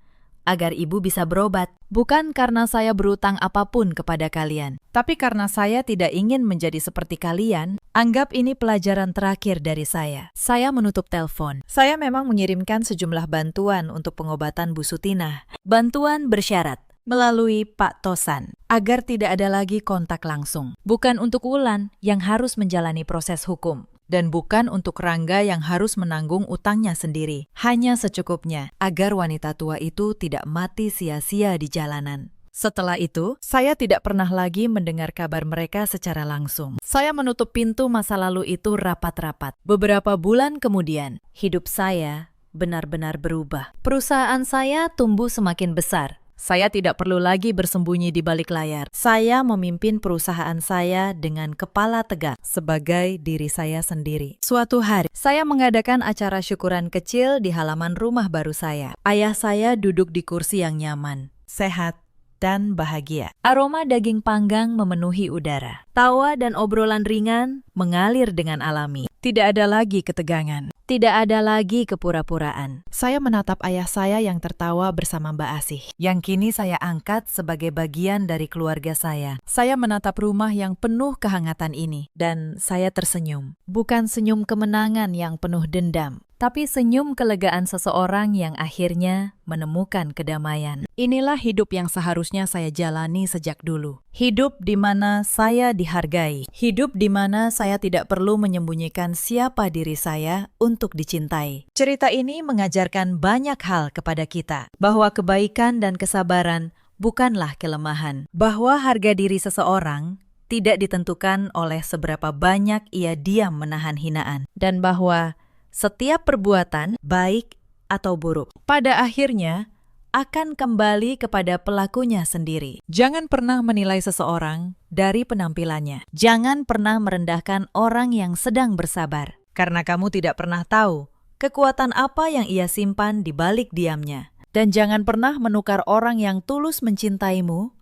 agar ibu bisa berobat. Bukan karena saya berutang apapun kepada kalian, tapi karena saya tidak ingin menjadi seperti kalian. Anggap ini pelajaran terakhir dari saya. Saya menutup telepon. Saya memang mengirimkan sejumlah bantuan untuk pengobatan Bu Sutinah. Bantuan bersyarat melalui Pak Tosan, agar tidak ada lagi kontak langsung. Bukan untuk Wulan yang harus menjalani proses hukum. Dan bukan untuk Rangga yang harus menanggung utangnya sendiri. Hanya secukupnya, agar wanita tua itu tidak mati sia-sia di jalanan. Setelah itu, saya tidak pernah lagi mendengar kabar mereka secara langsung. Saya menutup pintu masa lalu itu rapat-rapat. Beberapa bulan kemudian, hidup saya benar-benar berubah. Perusahaan saya tumbuh semakin besar. Saya tidak perlu lagi bersembunyi di balik layar. Saya memimpin perusahaan saya dengan kepala tegak sebagai diri saya sendiri. Suatu hari, saya mengadakan acara syukuran kecil di halaman rumah baru saya. Ayah saya duduk di kursi yang nyaman, sehat, dan bahagia. Aroma daging panggang memenuhi udara. Tawa dan obrolan ringan mengalir dengan alami. Tidak ada lagi ketegangan. Tidak ada lagi kepura-puraan. Saya menatap ayah saya yang tertawa bersama Mbak Asih, yang kini saya angkat sebagai bagian dari keluarga saya. Saya menatap rumah yang penuh kehangatan ini, dan saya tersenyum. Bukan senyum kemenangan yang penuh dendam, tapi senyum kelegaan seseorang yang akhirnya menemukan kedamaian. Inilah hidup yang seharusnya saya jalani sejak dulu. Hidup di mana saya dihargai. Hidup di mana saya tidak perlu menyembunyikan siapa diri saya untuk dicintai. Cerita ini mengajarkan banyak hal kepada kita, bahwa kebaikan dan kesabaran bukanlah kelemahan, bahwa harga diri seseorang tidak ditentukan oleh seberapa banyak ia diam menahan hinaan, dan bahwa setiap perbuatan, baik atau buruk, pada akhirnya akan kembali kepada pelakunya sendiri. Jangan pernah menilai seseorang dari penampilannya. Jangan pernah merendahkan orang yang sedang bersabar, karena kamu tidak pernah tahu kekuatan apa yang ia simpan di balik diamnya. Dan jangan pernah menukar orang yang tulus mencintaimu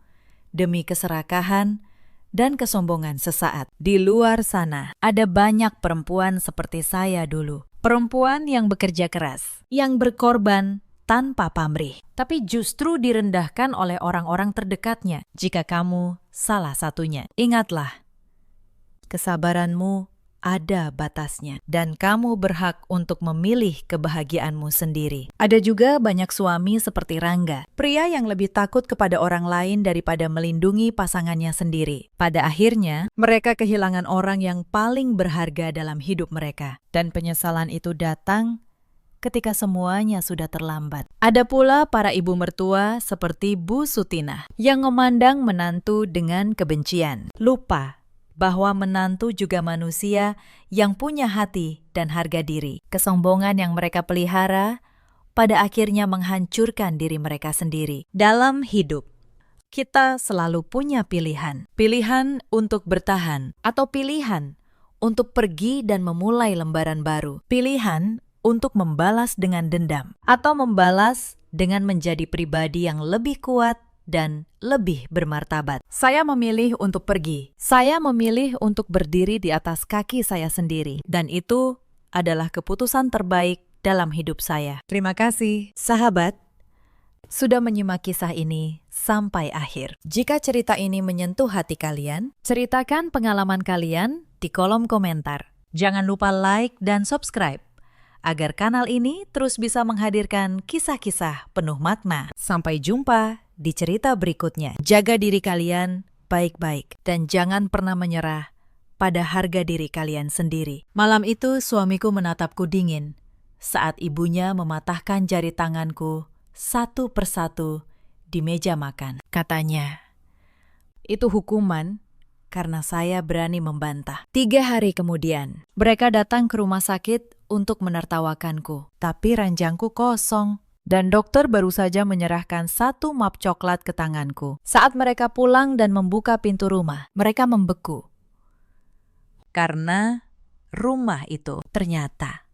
demi keserakahan dan kesombongan sesaat. Di luar sana, ada banyak perempuan seperti saya dulu. Perempuan yang bekerja keras, yang berkorban tanpa pamrih, tapi justru direndahkan oleh orang-orang terdekatnya. Jika kamu salah satunya, ingatlah, kesabaranmu ada batasnya, dan kamu berhak untuk memilih kebahagiaanmu sendiri. Ada juga banyak suami seperti Rangga, pria yang lebih takut kepada orang lain daripada melindungi pasangannya sendiri. Pada akhirnya, mereka kehilangan orang yang paling berharga dalam hidup mereka, dan penyesalan itu datang ketika semuanya sudah terlambat. Ada pula para ibu mertua seperti Bu Sutinah yang memandang menantu dengan kebencian. Lupa bahwa menantu juga manusia yang punya hati dan harga diri. Kesombongan yang mereka pelihara pada akhirnya menghancurkan diri mereka sendiri. Dalam hidup, kita selalu punya pilihan. Pilihan untuk bertahan atau pilihan untuk pergi dan memulai lembaran baru. Pilihan untuk membalas dengan dendam atau membalas dengan menjadi pribadi yang lebih kuat dan lebih bermartabat. Saya memilih untuk pergi. Saya memilih untuk berdiri di atas kaki saya sendiri. Dan itu adalah keputusan terbaik dalam hidup saya. Terima kasih, sahabat, sudah menyimak kisah ini sampai akhir. Jika cerita ini menyentuh hati kalian, ceritakan pengalaman kalian di kolom komentar. Jangan lupa like dan subscribe agar kanal ini terus bisa menghadirkan kisah-kisah penuh makna. Sampai jumpa di cerita berikutnya. Jaga diri kalian baik-baik dan jangan pernah menyerah pada harga diri kalian sendiri. Malam itu suamiku menatapku dingin saat ibunya mematahkan jari tanganku satu persatu di meja makan. Katanya, itu hukuman karena saya berani membantah. 3 hari kemudian, mereka datang ke rumah sakit untuk menertawakanku. Tapi ranjangku kosong. Dan dokter baru saja menyerahkan 1 map coklat ke tanganku. Saat mereka pulang dan membuka pintu rumah, mereka membeku. Karena rumah itu ternyata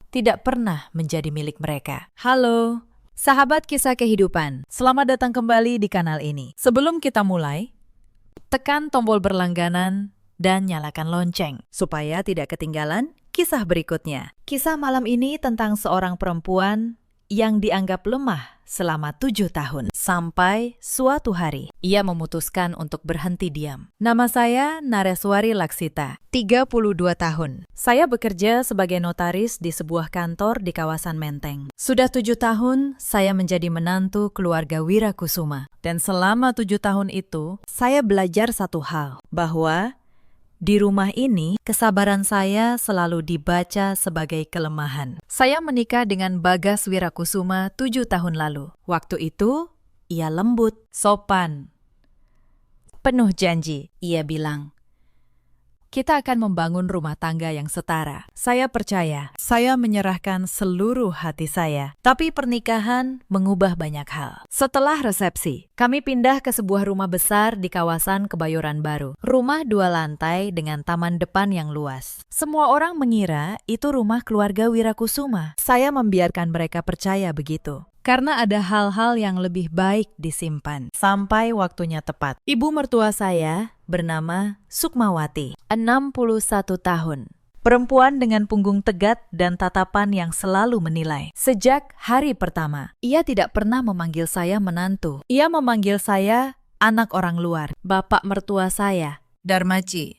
tidak pernah menjadi milik mereka. Halo, sahabat kisah kehidupan. Selamat datang kembali di kanal ini. Sebelum kita mulai, tekan tombol berlangganan dan nyalakan lonceng supaya tidak ketinggalan kisah berikutnya. Kisah malam ini tentang seorang perempuan yang dianggap lemah selama 7 tahun. Sampai suatu hari, ia memutuskan untuk berhenti diam. Nama saya Nareswari Laksita, 32 tahun. Saya bekerja sebagai notaris di sebuah kantor di kawasan Menteng. Sudah 7 tahun, saya menjadi menantu keluarga Wirakusuma. Dan selama 7 tahun itu, saya belajar satu hal, bahwa di rumah ini, kesabaran saya selalu dibaca sebagai kelemahan. Saya menikah dengan Bagas Wirakusuma 7 tahun lalu. Waktu itu, ia lembut, sopan, penuh janji. Ia bilang, kita akan membangun rumah tangga yang setara. Saya percaya, saya menyerahkan seluruh hati saya. Tapi pernikahan mengubah banyak hal. Setelah resepsi, kami pindah ke sebuah rumah besar di kawasan Kebayoran Baru. Rumah 2 lantai dengan taman depan yang luas. Semua orang mengira itu rumah keluarga Wirakusuma. Saya membiarkan mereka percaya begitu. Karena ada hal-hal yang lebih baik disimpan. Sampai waktunya tepat. Ibu mertua saya bernama Sukmawati, 61 tahun. Perempuan dengan punggung tegap dan tatapan yang selalu menilai. Sejak hari pertama, ia tidak pernah memanggil saya menantu. Ia memanggil saya anak orang luar. Bapak mertua saya, Darmaji,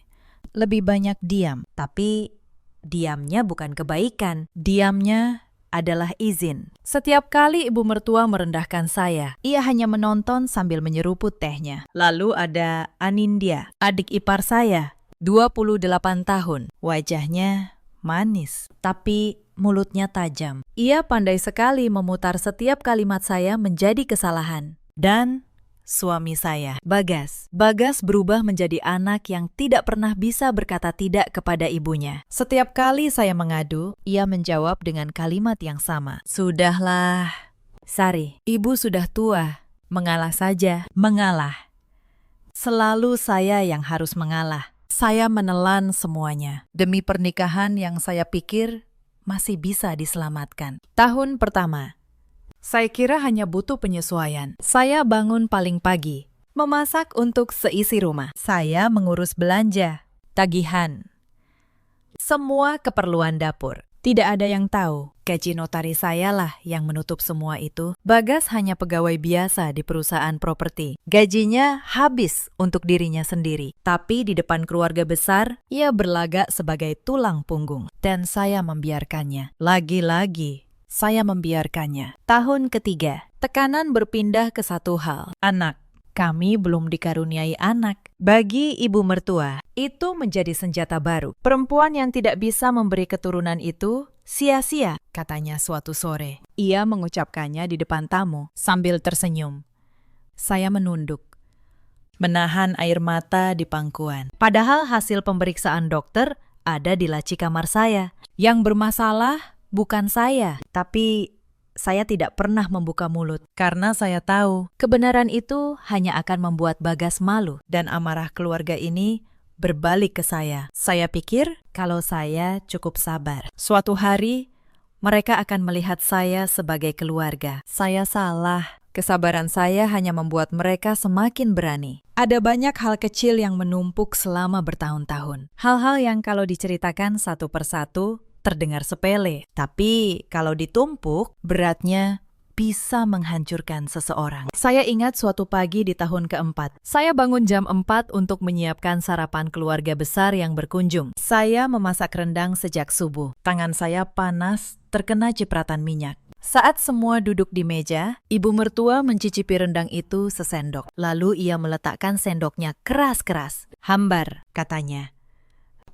lebih banyak diam. Tapi diamnya bukan kebaikan. Diamnya adalah izin. Setiap kali ibu mertua merendahkan saya, ia hanya menonton sambil menyeruput tehnya. Lalu ada Anindya, adik ipar saya, 28 tahun. Wajahnya manis, tapi mulutnya tajam. Ia pandai sekali memutar setiap kalimat saya menjadi kesalahan. Dan suami saya, Bagas. Bagas berubah menjadi anak yang tidak pernah bisa berkata tidak kepada ibunya. Setiap kali saya mengadu, ia menjawab dengan kalimat yang sama. Sudahlah, Sari, ibu sudah tua. Mengalah saja, mengalah. Selalu saya yang harus mengalah. Saya menelan semuanya demi pernikahan yang saya pikir masih bisa diselamatkan. Tahun pertama, saya kira hanya butuh penyesuaian. Saya bangun paling pagi, memasak untuk seisi rumah. Saya mengurus belanja, tagihan, semua keperluan dapur. Tidak ada yang tahu, gaji notaris saya lah yang menutup semua itu. Bagas hanya pegawai biasa di perusahaan properti. Gajinya habis untuk dirinya sendiri. Tapi di depan keluarga besar, ia berlagak sebagai tulang punggung. Dan saya membiarkannya. Lagi-lagi, saya membiarkannya. Tahun ketiga, tekanan berpindah ke satu hal. Anak. Kami belum dikaruniai anak. Bagi ibu mertua, itu menjadi senjata baru. Perempuan yang tidak bisa memberi keturunan itu sia-sia, katanya suatu sore. Ia mengucapkannya di depan tamu sambil tersenyum. Saya menunduk, menahan air mata di pangkuan. Padahal hasil pemeriksaan dokter ada di laci kamar saya. Yang bermasalah bukan saya, tapi saya tidak pernah membuka mulut. Karena saya tahu kebenaran itu hanya akan membuat Bagas malu. Dan amarah keluarga ini berbalik ke saya. Saya pikir kalau saya cukup sabar, suatu hari mereka akan melihat saya sebagai keluarga. Saya salah. Kesabaran saya hanya membuat mereka semakin berani. Ada banyak hal kecil yang menumpuk selama bertahun-tahun. Hal-hal yang kalau diceritakan satu persatu terdengar sepele, tapi kalau ditumpuk, beratnya bisa menghancurkan seseorang. Saya ingat suatu pagi di tahun keempat. Saya bangun jam 4 untuk menyiapkan sarapan keluarga besar yang berkunjung. Saya memasak rendang sejak subuh. Tangan saya panas, terkena cipratan minyak. Saat semua duduk di meja, ibu mertua mencicipi rendang itu sesendok. Lalu ia meletakkan sendoknya keras-keras. "Hambar," katanya.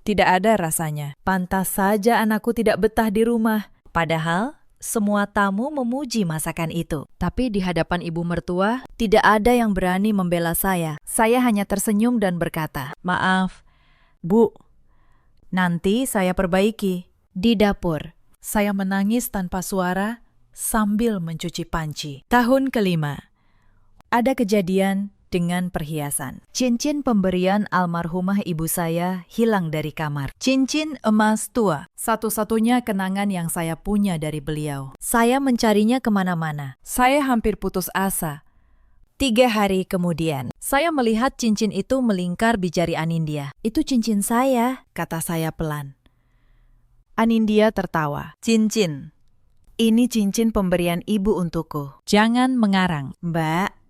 "Tidak ada rasanya. Pantas saja anakku tidak betah di rumah." Padahal semua tamu memuji masakan itu. Tapi di hadapan ibu mertua, tidak ada yang berani membela saya. Saya hanya tersenyum dan berkata, "Maaf, Bu. Nanti saya perbaiki." Di dapur, saya menangis tanpa suara sambil mencuci panci. Tahun kelima, ada kejadian dengan perhiasan. Cincin pemberian almarhumah ibu saya hilang dari kamar. Cincin emas tua, satu-satunya kenangan yang saya punya dari beliau. Saya mencarinya kemana-mana. Saya hampir putus asa. 3 hari kemudian, saya melihat cincin itu melingkar di jari Anindya. "Itu cincin saya," kata saya pelan. Anindya tertawa. "Cincin. Ini cincin pemberian ibu untukku. Jangan mengarang, Mbak."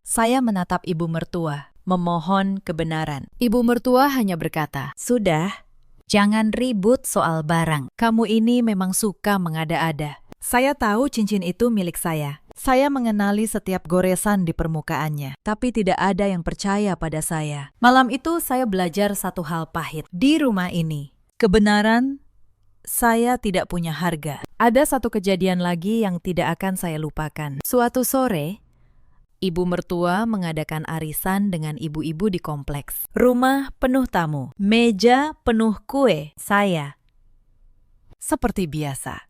Saya menatap ibu mertua, memohon kebenaran. Ibu mertua hanya berkata, "Sudah, jangan ribut soal barang. Kamu ini memang suka mengada-ada." Saya tahu cincin itu milik saya. Saya mengenali setiap goresan di permukaannya, tapi tidak ada yang percaya pada saya. Malam itu saya belajar satu hal pahit. Di rumah ini, kebenaran saya tidak punya harga. Ada satu kejadian lagi yang tidak akan saya lupakan. Suatu sore, ibu mertua mengadakan arisan dengan ibu-ibu di kompleks. Rumah penuh tamu, meja penuh kue. Saya, seperti biasa,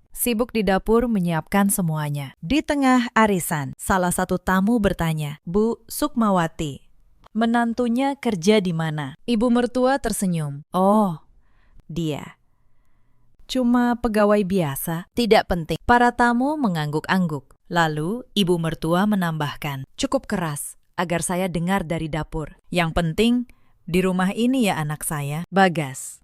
sibuk di dapur menyiapkan semuanya. Di tengah arisan, salah satu tamu bertanya, "Bu Sukmawati, menantunya kerja di mana?" Ibu mertua tersenyum. "Oh, dia cuma pegawai biasa, tidak penting." Para tamu mengangguk-angguk. Lalu, ibu mertua menambahkan, cukup keras, agar saya dengar dari dapur. "Yang penting, di rumah ini ya anak saya, Bagas.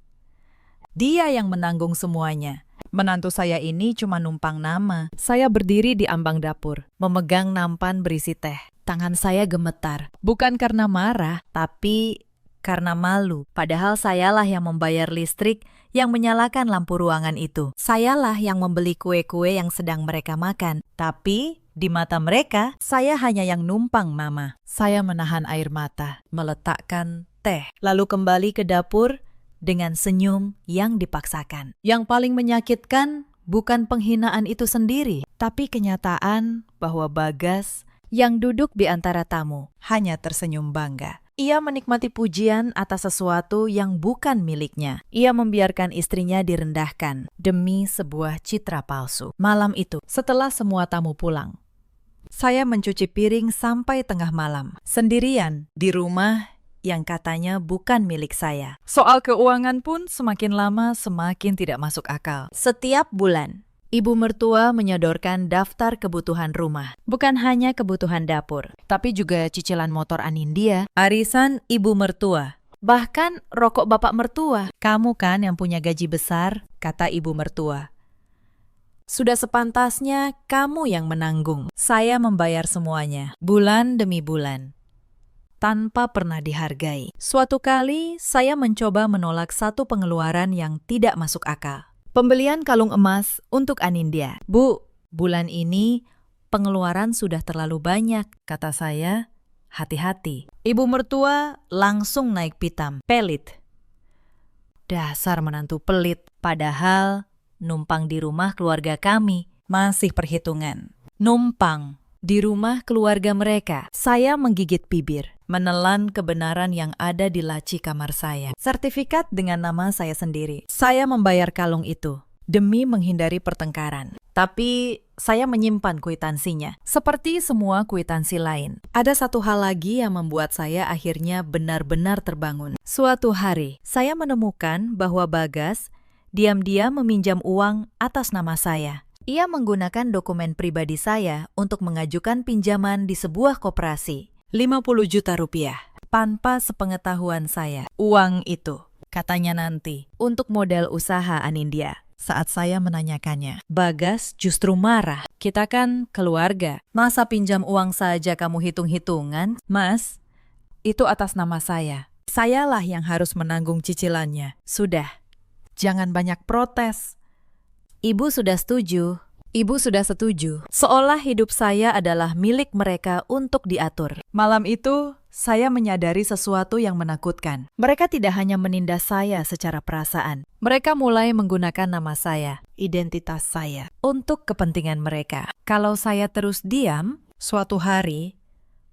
Dia yang menanggung semuanya. Menantu saya ini cuma numpang nama." Saya berdiri di ambang dapur, memegang nampan berisi teh. Tangan saya gemetar, bukan karena marah, tapi karena malu. Padahal sayalah yang membayar listrik, yang menyalakan lampu ruangan itu. Sayalah yang membeli kue-kue yang sedang mereka makan. Tapi di mata mereka, saya hanya yang numpang mama. Saya menahan air mata, meletakkan teh, lalu kembali ke dapur dengan senyum yang dipaksakan. Yang paling menyakitkan bukan penghinaan itu sendiri, tapi kenyataan bahwa Bagas yang duduk di antara tamu hanya tersenyum bangga. Ia menikmati pujian atas sesuatu yang bukan miliknya. Ia membiarkan istrinya direndahkan demi sebuah citra palsu. Malam itu, setelah semua tamu pulang, saya mencuci piring sampai tengah malam, sendirian di rumah yang katanya bukan milik saya. Soal keuangan pun semakin lama semakin tidak masuk akal. Setiap bulan, ibu mertua menyodorkan daftar kebutuhan rumah. Bukan hanya kebutuhan dapur, tapi juga cicilan motor Anindya, arisan ibu mertua, bahkan rokok bapak mertua. "Kamu kan yang punya gaji besar," kata ibu mertua. "Sudah sepantasnya kamu yang menanggung. Saya membayar semuanya, bulan demi bulan, tanpa pernah dihargai." Suatu kali, saya mencoba menolak satu pengeluaran yang tidak masuk akal. Pembelian kalung emas untuk Anindya. "Bu, bulan ini pengeluaran sudah terlalu banyak," kata saya. "Hati-hati." Ibu mertua langsung naik pitam. "Pelit. Dasar menantu pelit. Padahal numpang di rumah keluarga kami." Masih perhitungan. Numpang di rumah keluarga mereka. Saya menggigit bibir, menelan kebenaran yang ada di laci kamar saya. Sertifikat dengan nama saya sendiri. Saya membayar kalung itu demi menghindari pertengkaran. Tapi saya menyimpan kwitansinya. Seperti semua kwitansi lain, ada satu hal lagi yang membuat saya akhirnya benar-benar terbangun. Suatu hari, saya menemukan bahwa Bagas diam-diam meminjam uang atas nama saya. Ia menggunakan dokumen pribadi saya untuk mengajukan pinjaman di sebuah koperasi. 50 juta rupiah. Tanpa sepengetahuan saya. Uang itu, katanya nanti, untuk modal usaha Anindya. saat saya menanyakannya. Bagas justru marah. Kita kan keluarga. Masa pinjam uang saja kamu hitung-hitungan? Mas, itu atas nama saya. Sayalah yang harus menanggung cicilannya. Sudah, jangan banyak protes. Ibu sudah setuju. Ibu sudah setuju. Seolah hidup saya adalah milik mereka untuk diatur. Malam itu, saya menyadari sesuatu yang menakutkan. Mereka tidak hanya menindas saya secara perasaan. Mereka mulai menggunakan nama saya, identitas saya, untuk kepentingan mereka. Kalau saya terus diam, suatu hari,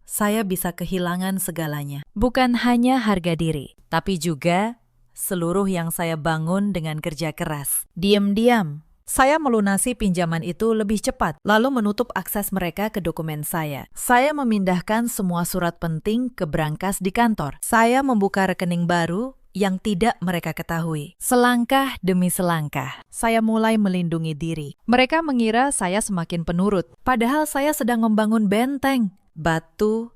saya bisa kehilangan segalanya. Bukan hanya harga diri, tapi juga seluruh yang saya bangun dengan kerja keras. Diam-diam, saya melunasi pinjaman itu lebih cepat, lalu menutup akses mereka ke dokumen saya. Saya memindahkan semua surat penting ke brankas di kantor. Saya membuka rekening baru yang tidak mereka ketahui. Selangkah demi selangkah, saya mulai melindungi diri. Mereka mengira saya semakin penurut, padahal saya sedang membangun benteng. Batu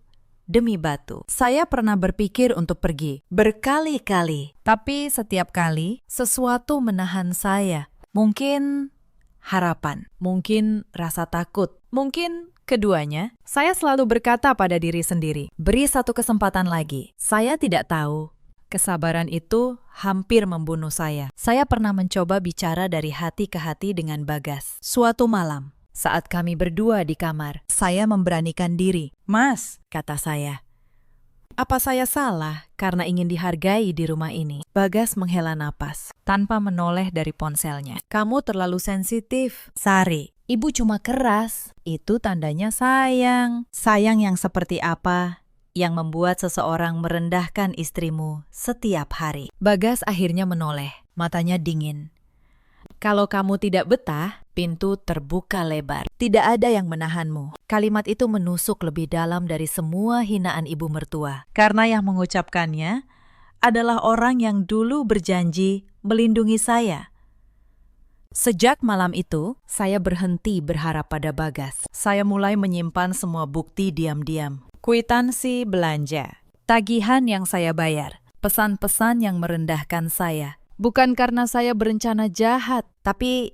demi batu. Saya pernah berpikir untuk pergi, berkali-kali. Tapi setiap kali, sesuatu menahan saya. Mungkin harapan, mungkin rasa takut, mungkin keduanya. Saya selalu berkata pada diri sendiri, beri satu kesempatan lagi. Saya tidak tahu, kesabaran itu hampir membunuh saya. Saya pernah mencoba bicara dari hati ke hati dengan Bagas. Suatu malam, saat kami berdua di kamar, saya memberanikan diri. Mas, kata saya, apa saya salah karena ingin dihargai di rumah ini? Bagas menghela napas tanpa menoleh dari ponselnya. Kamu terlalu sensitif, Sari. Ibu cuma keras. Itu tandanya sayang. Sayang yang seperti apa yang membuat seseorang merendahkan istrimu setiap hari? Bagas akhirnya menoleh, matanya dingin. Kalau kamu tidak betah, pintu terbuka lebar. Tidak ada yang menahanmu. Kalimat itu menusuk lebih dalam dari semua hinaan ibu mertua. Karena yang mengucapkannya adalah orang yang dulu berjanji melindungi saya. Sejak malam itu, saya berhenti berharap pada Bagas. Saya mulai menyimpan semua bukti diam-diam. Kwitansi belanja, tagihan yang saya bayar, pesan-pesan yang merendahkan saya. Bukan karena saya berencana jahat, tapi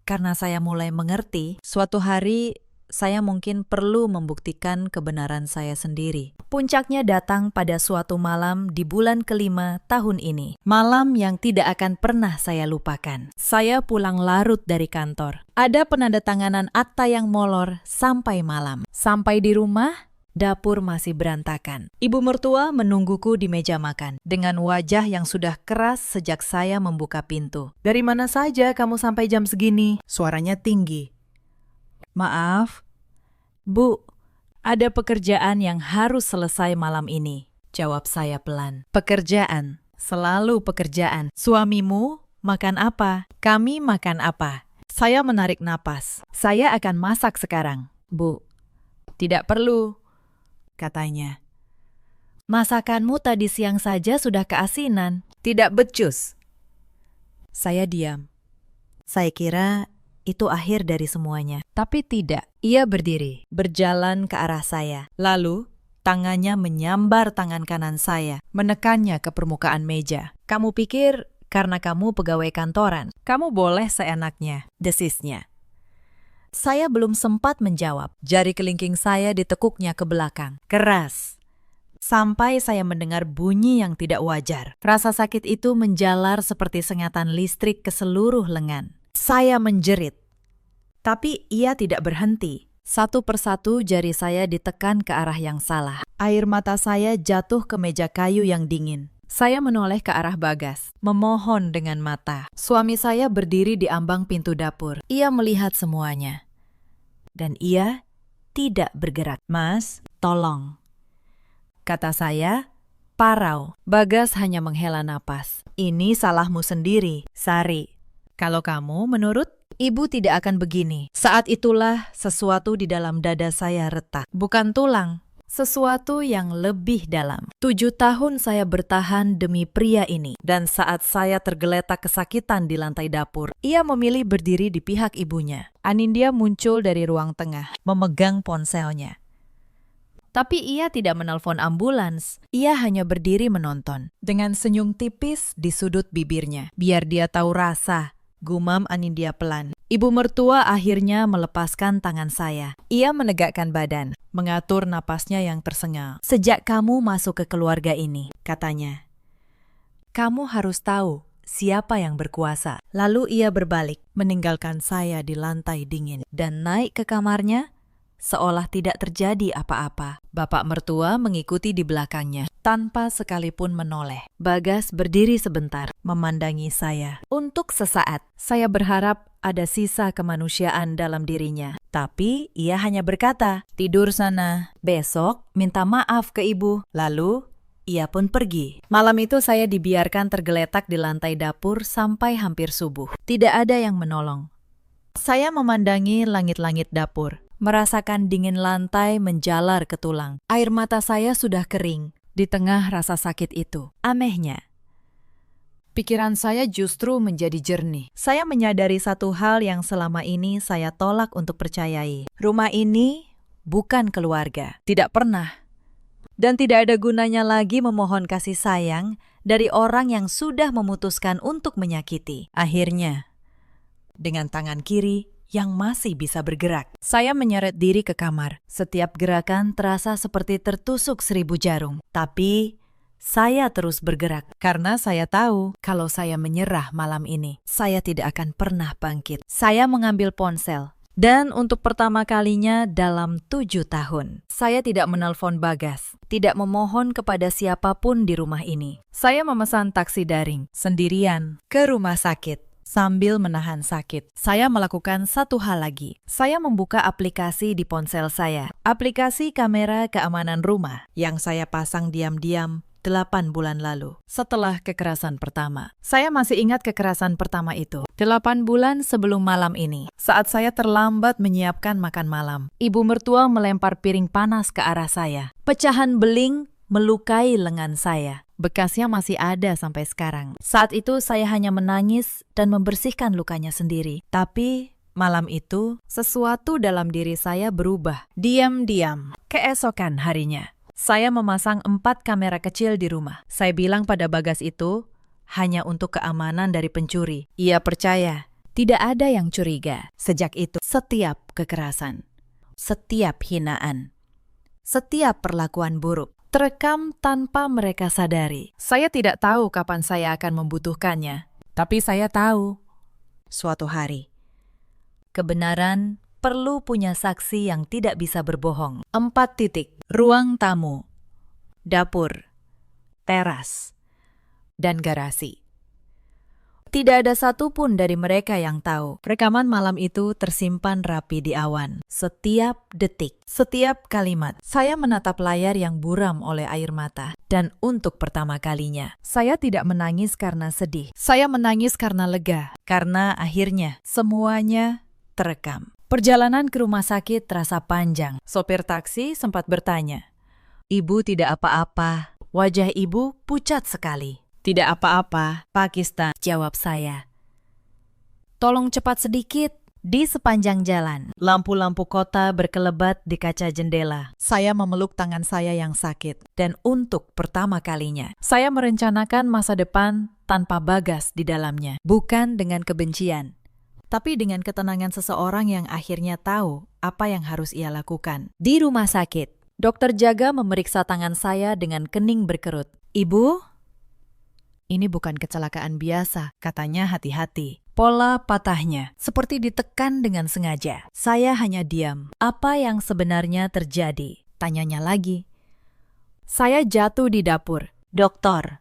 karena saya mulai mengerti, suatu hari saya mungkin perlu membuktikan kebenaran saya sendiri. Puncaknya datang pada suatu malam di bulan kelima tahun ini. Malam yang tidak akan pernah saya lupakan. Saya pulang larut dari kantor. Ada penandatanganan akta yang molor sampai malam. Sampai di rumah, dapur masih berantakan. Ibu mertua menungguku di meja makan dengan wajah yang sudah keras sejak saya membuka pintu. Dari mana saja kamu sampai jam segini? Suaranya tinggi. Maaf, Bu, ada pekerjaan yang harus selesai malam ini, jawab saya pelan. Pekerjaan, selalu pekerjaan. Suamimu makan apa? Kami makan apa? Saya menarik napas. Saya akan masak sekarang. Bu, tidak perlu, katanya. Masakanmu tadi siang saja sudah keasinan. Tidak becus. Saya diam. Saya kira itu akhir dari semuanya. Tapi tidak. Ia berdiri, berjalan ke arah saya. Lalu, tangannya menyambar tangan kanan saya, menekannya ke permukaan meja. Kamu pikir karena kamu pegawai kantoran, kamu boleh seenaknya, desisnya. Saya belum sempat menjawab. Jari kelingking saya ditekuknya ke belakang. Keras. Sampai saya mendengar bunyi yang tidak wajar. Rasa sakit itu menjalar seperti sengatan listrik ke seluruh lengan. Saya menjerit. Tapi ia tidak berhenti. Satu persatu jari saya ditekan ke arah yang salah. Air mata saya jatuh ke meja kayu yang dingin. Saya menoleh ke arah Bagas, memohon dengan mata. Suami saya berdiri di ambang pintu dapur. Ia melihat semuanya. Dan ia tidak bergerak. Mas, tolong, kata saya, parau. Bagas hanya menghela napas. Ini salahmu sendiri, Sari. Kalau kamu menurut, ibu tidak akan begini. Saat itulah sesuatu di dalam dada saya retak. Bukan tulang. Sesuatu yang lebih dalam. 7 tahun saya bertahan demi pria ini. Dan saat saya tergeletak kesakitan di lantai dapur, ia memilih berdiri di pihak ibunya. Anindya muncul dari ruang tengah, memegang ponselnya. Tapi ia tidak menelpon ambulans. Ia hanya berdiri menonton. Dengan senyum tipis di sudut bibirnya. Biar dia tahu rasa gumam Anindya pelan. Ibu mertua akhirnya melepaskan tangan saya. Ia menegakkan badan, mengatur napasnya yang tersengal. Sejak kamu masuk ke keluarga ini, katanya, kamu harus tahu siapa yang berkuasa. Lalu ia berbalik, meninggalkan saya di lantai dingin, dan naik ke kamarnya seolah tidak terjadi apa-apa. Bapak mertua mengikuti di belakangnya, tanpa sekalipun menoleh. Bagas berdiri sebentar, memandangi saya. Untuk sesaat, saya berharap ada sisa kemanusiaan dalam dirinya. Tapi ia hanya berkata, tidur sana, besok minta maaf ke ibu. Lalu ia pun pergi. Malam itu saya dibiarkan tergeletak di lantai dapur sampai hampir subuh. Tidak ada yang menolong. Saya memandangi langit-langit dapur, merasakan dingin lantai menjalar ke tulang. Air mata saya sudah kering di tengah rasa sakit itu. Anehnya, pikiran saya justru menjadi jernih. Saya menyadari satu hal yang selama ini saya tolak untuk percayai. Rumah ini bukan keluarga. Tidak pernah. Dan tidak ada gunanya lagi memohon kasih sayang dari orang yang sudah memutuskan untuk menyakiti. Akhirnya, dengan tangan kiri yang masih bisa bergerak, saya menyeret diri ke kamar. Setiap gerakan terasa seperti tertusuk 1000 jarum. Tapi saya terus bergerak karena saya tahu kalau saya menyerah malam ini, saya tidak akan pernah bangkit. Saya mengambil ponsel. Dan untuk pertama kalinya dalam 7 tahun, saya tidak menelpon Bagas, tidak memohon kepada siapapun di rumah ini. Saya memesan taksi daring, sendirian, ke rumah sakit. Sambil menahan sakit, saya melakukan satu hal lagi. Saya membuka aplikasi di ponsel saya, aplikasi kamera keamanan rumah yang saya pasang diam-diam 8 bulan lalu, setelah kekerasan pertama. Saya masih ingat kekerasan pertama itu, 8 bulan sebelum malam ini, saat saya terlambat menyiapkan makan malam. Ibu mertua melempar piring panas ke arah saya. Pecahan beling melukai lengan saya. Bekasnya masih ada sampai sekarang. Saat itu saya hanya menangis dan membersihkan lukanya sendiri. Tapi malam itu, sesuatu dalam diri saya berubah. Diam-diam. Keesokan harinya, saya memasang 4 kamera kecil di rumah. Saya bilang pada Bagas itu hanya untuk keamanan dari pencuri. Ia percaya, tidak ada yang curiga. Sejak itu, setiap kekerasan, setiap hinaan, setiap perlakuan buruk terekam tanpa mereka sadari. Saya tidak tahu kapan saya akan membutuhkannya, tapi saya tahu suatu hari kebenaran perlu punya saksi yang tidak bisa berbohong. 4 titik. Ruang tamu, dapur, teras, dan garasi. Tidak ada satupun dari mereka yang tahu. Rekaman malam itu tersimpan rapi di awan. Setiap detik, setiap kalimat. Saya menatap layar yang buram oleh air mata. Dan untuk pertama kalinya, saya tidak menangis karena sedih. Saya menangis karena lega. Karena akhirnya semuanya terekam. Perjalanan ke rumah sakit terasa panjang. Sopir taksi sempat bertanya, "Ibu tidak apa-apa." Wajah ibu pucat sekali. "Tidak apa-apa, Pakistan," jawab saya. "Tolong cepat sedikit." Di sepanjang jalan, lampu-lampu kota berkelebat di kaca jendela. Saya memeluk tangan saya yang sakit. Dan untuk pertama kalinya, saya merencanakan masa depan tanpa Bagas di dalamnya. Bukan dengan kebencian, tapi dengan ketenangan seseorang yang akhirnya tahu apa yang harus ia lakukan. Di rumah sakit, dokter jaga memeriksa tangan saya dengan kening berkerut. "Ibu, ini bukan kecelakaan biasa," katanya hati-hati. Pola patahnya seperti ditekan dengan sengaja. Saya hanya diam. "Apa yang sebenarnya terjadi?" tanyanya lagi. "Saya jatuh di dapur, dokter,"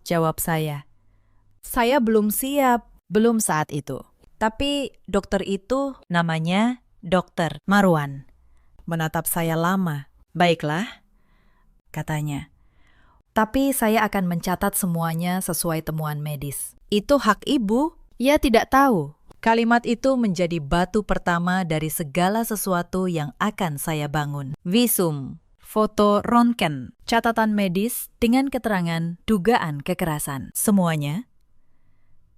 jawab saya. Saya belum siap, belum saat itu. Tapi dokter itu namanya Dokter Marwan. Menatap saya lama. "Baiklah," katanya. "Tapi saya akan mencatat semuanya sesuai temuan medis." "Itu hak ibu." Ia tidak tahu. Kalimat itu menjadi batu pertama dari segala sesuatu yang akan saya bangun. Visum, foto röntgen, catatan medis dengan keterangan dugaan kekerasan. Semuanya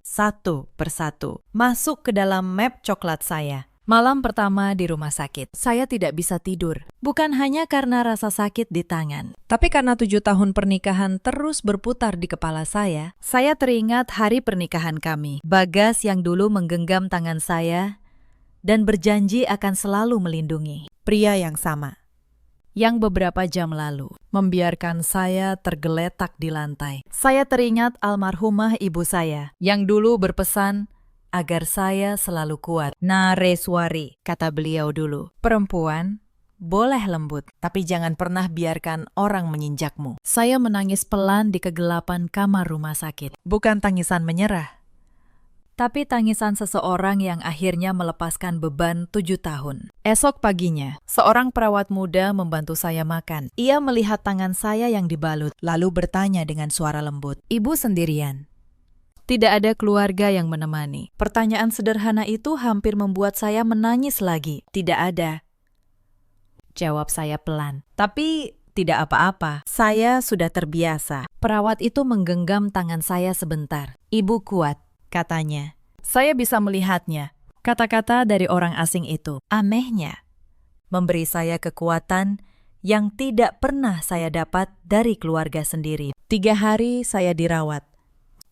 satu persatu masuk ke dalam map coklat saya. Malam pertama di rumah sakit, saya tidak bisa tidur. Bukan hanya karena rasa sakit di tangan, tapi karena 7 tahun pernikahan terus berputar di kepala saya. Saya teringat hari pernikahan kami. Bagas yang dulu menggenggam tangan saya dan berjanji akan selalu melindungi. Pria yang sama, yang beberapa jam lalu membiarkan saya tergeletak di lantai. Saya teringat almarhumah ibu saya yang dulu berpesan agar saya selalu kuat. Nareswari, kata beliau dulu. Perempuan, boleh lembut, tapi jangan pernah biarkan orang menginjakmu. Saya menangis pelan di kegelapan kamar rumah sakit. Bukan tangisan menyerah, tapi tangisan seseorang yang akhirnya melepaskan beban 7 tahun. Esok paginya, seorang perawat muda membantu saya makan. Ia melihat tangan saya yang dibalut, lalu bertanya dengan suara lembut, "Ibu sendirian? Tidak ada keluarga yang menemani." Pertanyaan sederhana itu hampir membuat saya menangis lagi. "Tidak ada," jawab saya pelan. "Tapi tidak apa-apa, saya sudah terbiasa." Perawat itu menggenggam tangan saya sebentar. "Ibu kuat," katanya. Saya bisa melihatnya. Kata-kata dari orang asing itu, anehnya, memberi saya kekuatan yang tidak pernah saya dapat dari keluarga sendiri. 3 hari saya dirawat.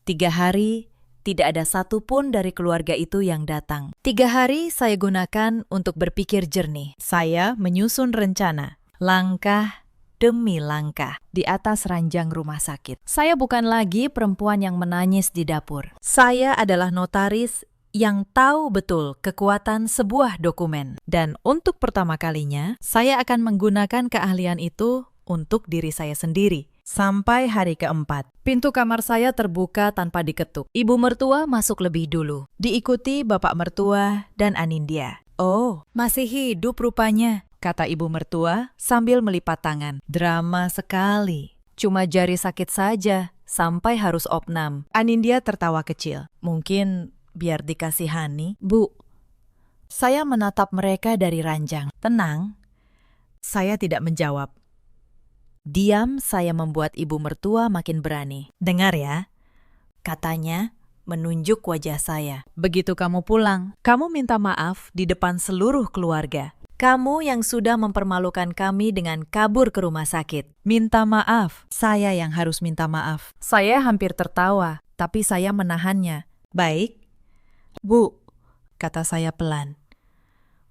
3 hari tidak ada satupun dari keluarga itu yang datang. 3 hari saya gunakan untuk berpikir jernih. Saya menyusun rencana, langkah demi langkah di atas ranjang rumah sakit. Saya bukan lagi perempuan yang menangis di dapur. Saya adalah notaris yang tahu betul kekuatan sebuah dokumen. Dan untuk pertama kalinya, saya akan menggunakan keahlian itu untuk diri saya sendiri. Sampai hari keempat, pintu kamar saya terbuka tanpa diketuk. Ibu mertua masuk lebih dulu, diikuti bapak mertua dan Anindya. "Oh, masih hidup rupanya," kata ibu mertua sambil melipat tangan. "Drama sekali. Cuma jari sakit saja, sampai harus opnam." Anindya tertawa kecil. "Mungkin biar dikasihani, Bu." Saya menatap mereka dari ranjang. Tenang, saya tidak menjawab. Diam saya membuat ibu mertua makin berani. "Dengar ya," katanya menunjuk wajah saya. "Begitu kamu pulang, kamu minta maaf di depan seluruh keluarga. Kamu yang sudah mempermalukan kami dengan kabur ke rumah sakit. Minta maaf, saya yang harus minta maaf." Saya hampir tertawa, tapi saya menahannya. "Baik, Bu," kata saya pelan.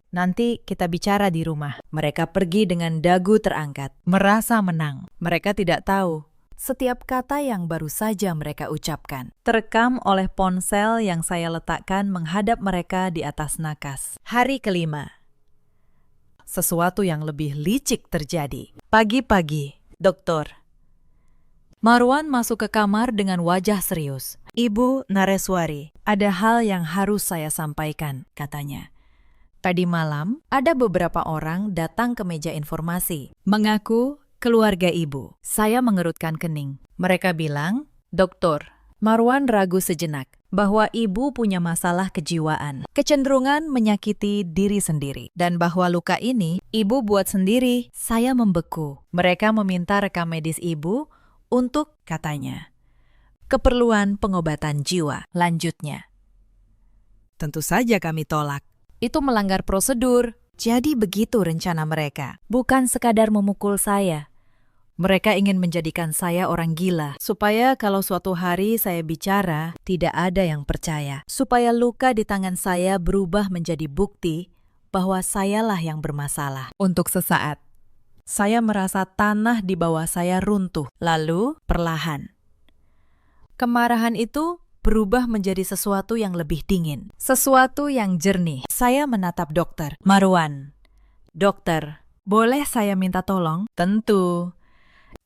"Nanti kita bicara di rumah." Mereka pergi dengan dagu terangkat, merasa menang. Mereka tidak tahu setiap kata yang baru saja mereka ucapkan terekam oleh ponsel yang saya letakkan menghadap mereka di atas nakas. Hari kelima. Sesuatu yang lebih licik terjadi. Pagi-pagi, Dokter Marwan masuk ke kamar dengan wajah serius. "Ibu Nareswari, ada hal yang harus saya sampaikan," katanya. "Tadi malam, ada beberapa orang datang ke meja informasi, mengaku keluarga ibu." Saya mengerutkan kening. Mereka bilang, "Dokter," Marwan ragu sejenak, "bahwa ibu punya masalah kejiwaan, kecenderungan menyakiti diri sendiri, dan bahwa luka ini ibu buat sendiri." Saya membeku. Mereka meminta rekam medis ibu untuk, katanya, keperluan pengobatan jiwa. Lanjutnya, "Tentu saja kami tolak. Itu melanggar prosedur." Jadi begitu rencana mereka. Bukan sekadar memukul saya. Mereka ingin menjadikan saya orang gila, supaya kalau suatu hari saya bicara, tidak ada yang percaya. Supaya luka di tangan saya berubah menjadi bukti bahwa sayalah yang bermasalah. Untuk sesaat, saya merasa tanah di bawah saya runtuh. Lalu, perlahan, kemarahan itu berubah menjadi sesuatu yang lebih dingin. Sesuatu yang jernih. Saya menatap dokter. "Marwan, dokter, boleh saya minta tolong?" "Tentu.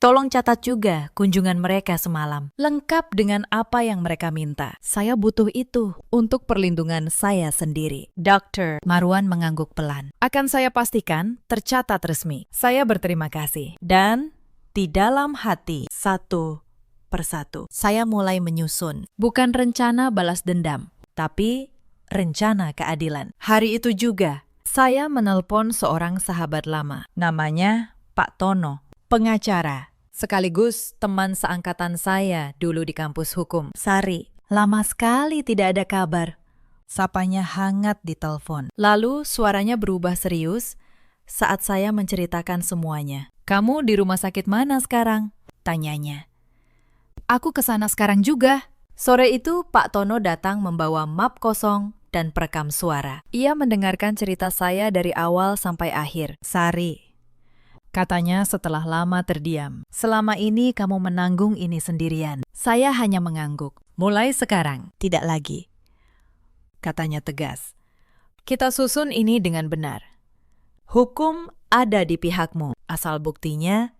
Tolong catat juga kunjungan mereka semalam, lengkap dengan apa yang mereka minta. Saya butuh itu untuk perlindungan saya sendiri." "Dokter," Marwan mengangguk pelan. "Akan saya pastikan tercatat resmi." Saya berterima kasih. Dan di dalam hati, satu persatu, saya mulai menyusun. Bukan rencana balas dendam, tapi rencana keadilan. Hari itu juga, saya menelpon seorang sahabat lama. Namanya Pak Tono, pengacara, sekaligus teman seangkatan saya dulu di kampus hukum. "Sari, lama sekali tidak ada kabar." Sapanya hangat di telepon. Lalu suaranya berubah serius saat saya menceritakan semuanya. "Kamu di rumah sakit mana sekarang?" tanyanya. "Aku ke sana sekarang juga." Sore itu Pak Tono datang membawa map kosong dan perekam suara. Ia mendengarkan cerita saya dari awal sampai akhir. "Sari," katanya setelah lama terdiam, "selama ini kamu menanggung ini sendirian." Saya hanya mengangguk. "Mulai sekarang, tidak lagi," katanya tegas. "Kita susun ini dengan benar. Hukum ada di pihakmu, asal buktinya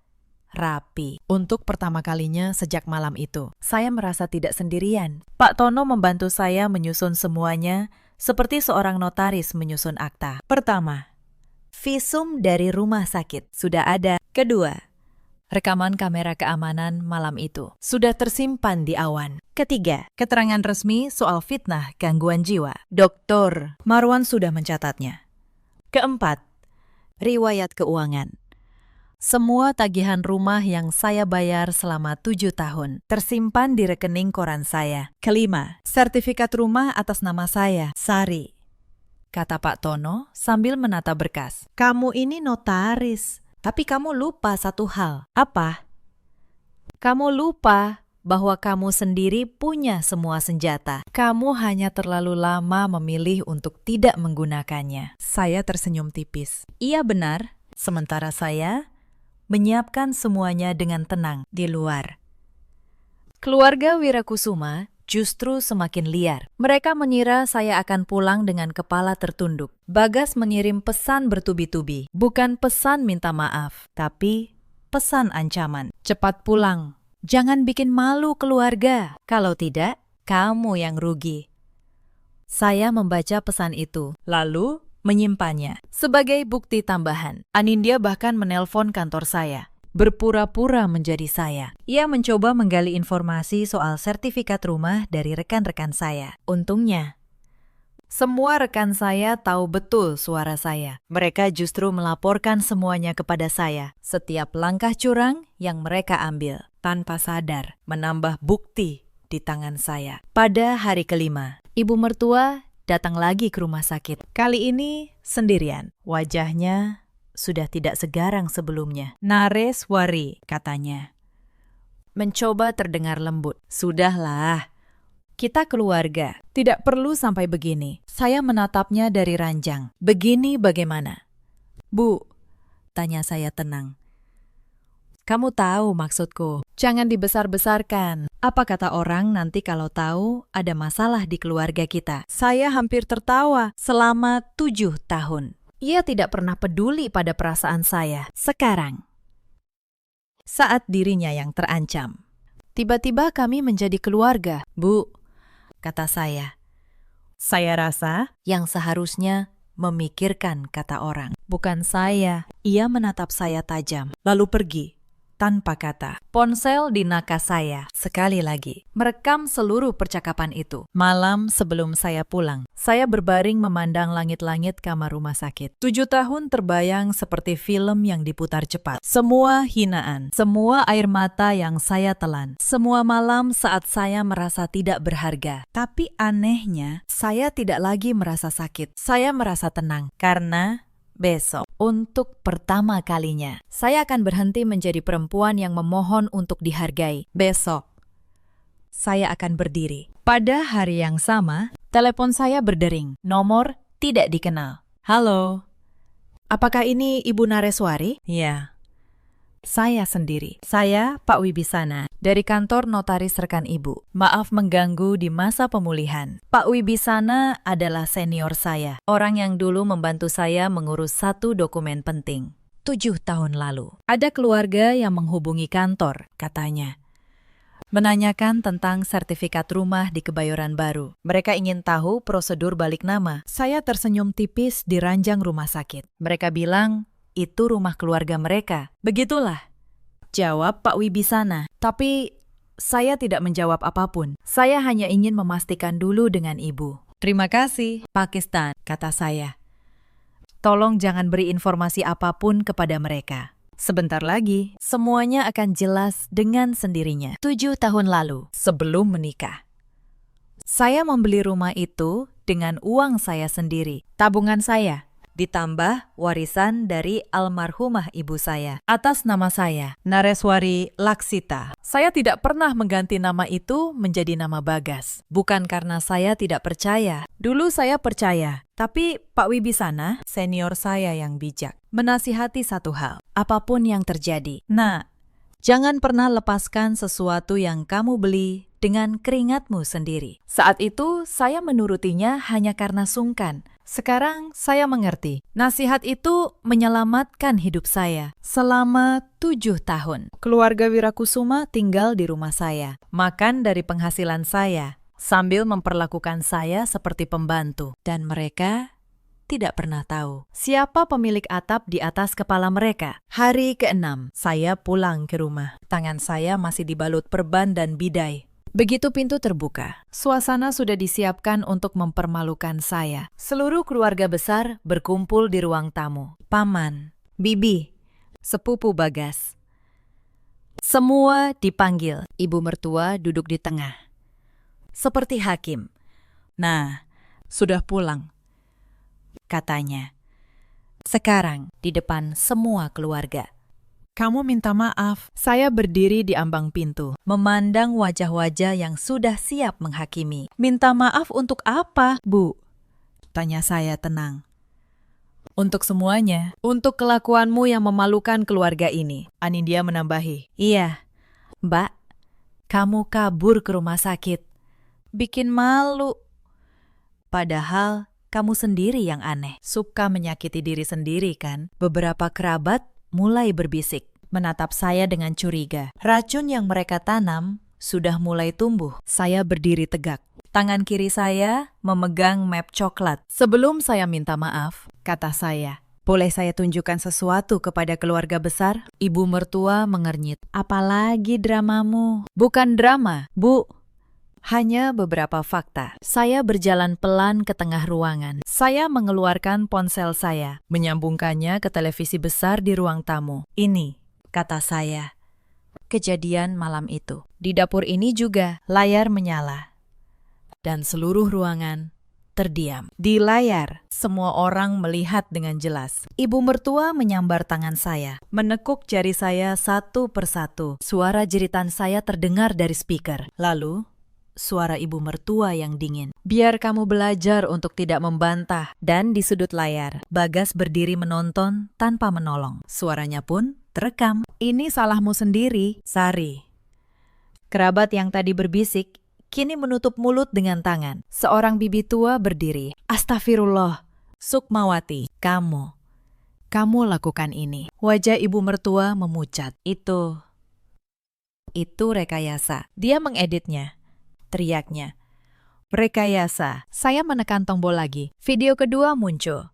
rapi." Untuk pertama kalinya sejak malam itu, saya merasa tidak sendirian. Pak Tono membantu saya menyusun semuanya seperti seorang notaris menyusun akta. Pertama, visum dari rumah sakit sudah ada. Kedua, rekaman kamera keamanan malam itu sudah tersimpan di awan. Ketiga, keterangan resmi soal fitnah gangguan jiwa. Dr. Marwan sudah mencatatnya. Keempat, riwayat keuangan. Semua tagihan rumah yang saya bayar selama 7 tahun tersimpan di rekening koran saya. Kelima, sertifikat rumah atas nama saya, Sari, kata Pak Tono sambil menata berkas. "Kamu ini notaris, tapi kamu lupa satu hal." "Apa?" "Kamu lupa bahwa kamu sendiri punya semua senjata. Kamu hanya terlalu lama memilih untuk tidak menggunakannya." Saya tersenyum tipis. Iya benar, sementara saya menyiapkan semuanya dengan tenang di luar. Keluarga Wirakusuma justru semakin liar. Mereka mengira saya akan pulang dengan kepala tertunduk. Bagas mengirim pesan bertubi-tubi. Bukan pesan minta maaf, tapi pesan ancaman. "Cepat pulang. Jangan bikin malu keluarga. Kalau tidak, kamu yang rugi." Saya membaca pesan itu, lalu menyimpannya. Sebagai bukti tambahan, Anindya bahkan menelpon kantor saya, berpura-pura menjadi saya. Ia mencoba menggali informasi soal sertifikat rumah dari rekan-rekan saya. Untungnya, semua rekan saya tahu betul suara saya. Mereka justru melaporkan semuanya kepada saya. Setiap langkah curang yang mereka ambil, tanpa sadar, menambah bukti di tangan saya. Pada hari kelima, ibu mertua datang lagi ke rumah sakit. Kali ini sendirian. Wajahnya sudah tidak segarang sebelumnya. "Nareswari," katanya. Mencoba terdengar lembut. "Sudahlah, kita keluarga. Tidak perlu sampai begini." Saya menatapnya dari ranjang. "Begini bagaimana?" "Bu," tanya saya tenang. "Kamu tahu maksudku. Jangan dibesar-besarkan. Apa kata orang nanti kalau tahu ada masalah di keluarga kita?" Saya hampir tertawa. Selama 7 tahun. Ia tidak pernah peduli pada perasaan saya. Sekarang, saat dirinya yang terancam, tiba-tiba kami menjadi keluarga. "Bu," kata saya. Saya rasa yang seharusnya memikirkan kata orang, bukan saya. Ia menatap saya tajam, lalu pergi tanpa kata. Ponsel di nakas saya sekali lagi merekam seluruh percakapan itu. Malam sebelum saya pulang, saya berbaring memandang langit-langit kamar rumah sakit. 7 tahun terbayang seperti film yang diputar cepat. Semua hinaan, semua air mata yang saya telan, semua malam saat saya merasa tidak berharga. Tapi anehnya, saya tidak lagi merasa sakit. Saya merasa tenang karena besok, untuk pertama kalinya, saya akan berhenti menjadi perempuan yang memohon untuk dihargai. Besok, saya akan berdiri. Pada hari yang sama, telepon saya berdering. Nomor tidak dikenal. "Halo, apakah ini Ibu Nareswari?" "Ya, saya sendiri. Saya Pak Wibisana, dari kantor notaris rekan Ibu. Maaf mengganggu di masa pemulihan." Pak Wibisana adalah senior saya, orang yang dulu membantu saya mengurus satu dokumen penting 7 tahun lalu. "Ada keluarga yang menghubungi kantor," katanya, menanyakan tentang sertifikat rumah di Kebayoran Baru. Mereka ingin tahu prosedur balik nama. Saya tersenyum tipis di ranjang rumah sakit. Mereka bilang, itu rumah keluarga mereka. "Begitulah," jawab Pak Wibisana. Tapi saya tidak menjawab apapun. Saya hanya ingin memastikan dulu dengan Ibu. "Terima kasih, Pakistan," kata saya. "Tolong jangan beri informasi apapun kepada mereka. Sebentar lagi, semuanya akan jelas dengan sendirinya." 7 tahun lalu, sebelum menikah, saya membeli rumah itu dengan uang saya sendiri, tabungan saya, ditambah warisan dari almarhumah ibu saya. Atas nama saya, Nareswari Laksita. Saya tidak pernah mengganti nama itu menjadi nama Bagas. Bukan karena saya tidak percaya. Dulu saya percaya, tapi Pak Wibisana, senior saya yang bijak, menasihati satu hal, apapun yang terjadi. Nah, jangan pernah lepaskan sesuatu yang kamu beli dengan keringatmu sendiri. Saat itu, saya menurutinya hanya karena sungkan. Sekarang saya mengerti. Nasihat itu menyelamatkan hidup saya selama 7 tahun. Keluarga Wirakusuma tinggal di rumah saya, makan dari penghasilan saya, sambil memperlakukan saya seperti pembantu. Dan mereka tidak pernah tahu siapa pemilik atap di atas kepala mereka. Hari ke-6, saya pulang ke rumah. Tangan saya masih dibalut perban dan bidai. Begitu pintu terbuka, suasana sudah disiapkan untuk mempermalukan saya. Seluruh keluarga besar berkumpul di ruang tamu. Paman, bibi, sepupu Bagas. Semua dipanggil. Ibu mertua duduk di tengah. Seperti hakim. Nah, sudah pulang, katanya. Sekarang di depan semua keluarga. Kamu minta maaf. Saya berdiri di ambang pintu, memandang wajah-wajah yang sudah siap menghakimi. Minta maaf untuk apa, Bu? Tanya saya tenang. Untuk semuanya. Untuk kelakuanmu yang memalukan keluarga ini, Anindya menambahi. Iya, Mbak. Kamu kabur ke rumah sakit. Bikin malu. Padahal kamu sendiri yang aneh. Suka menyakiti diri sendiri kan? Beberapa kerabat mulai berbisik, menatap saya dengan curiga. Racun yang mereka tanam sudah mulai tumbuh. Saya berdiri tegak. Tangan kiri saya memegang map coklat. Sebelum saya minta maaf, kata saya, boleh saya tunjukkan sesuatu kepada keluarga besar? Ibu mertua mengernyit. Apalagi dramamu? Bukan drama, Bu. Hanya beberapa fakta. Saya berjalan pelan ke tengah ruangan. Saya mengeluarkan ponsel saya, menyambungkannya ke televisi besar di ruang tamu. Ini, kata saya, kejadian malam itu. Di dapur ini juga, layar menyala. Dan seluruh ruangan terdiam. Di layar, semua orang melihat dengan jelas. Ibu mertua menyambar tangan saya, menekuk jari saya satu persatu. Suara jeritan saya terdengar dari speaker. Lalu, suara ibu mertua yang dingin. Biar kamu belajar untuk tidak membantah. Dan di sudut layar, Bagas berdiri menonton tanpa menolong. Suaranya pun terekam. Ini salahmu sendiri, Sari. Kerabat yang tadi berbisik, kini menutup mulut dengan tangan. Seorang bibi tua berdiri. Astagfirullah, Sukmawati, kamu lakukan ini. Wajah ibu mertua memucat. Itu rekayasa. Dia mengeditnya. Teriaknya. Rekayasa. Saya menekan tombol lagi. Video kedua muncul.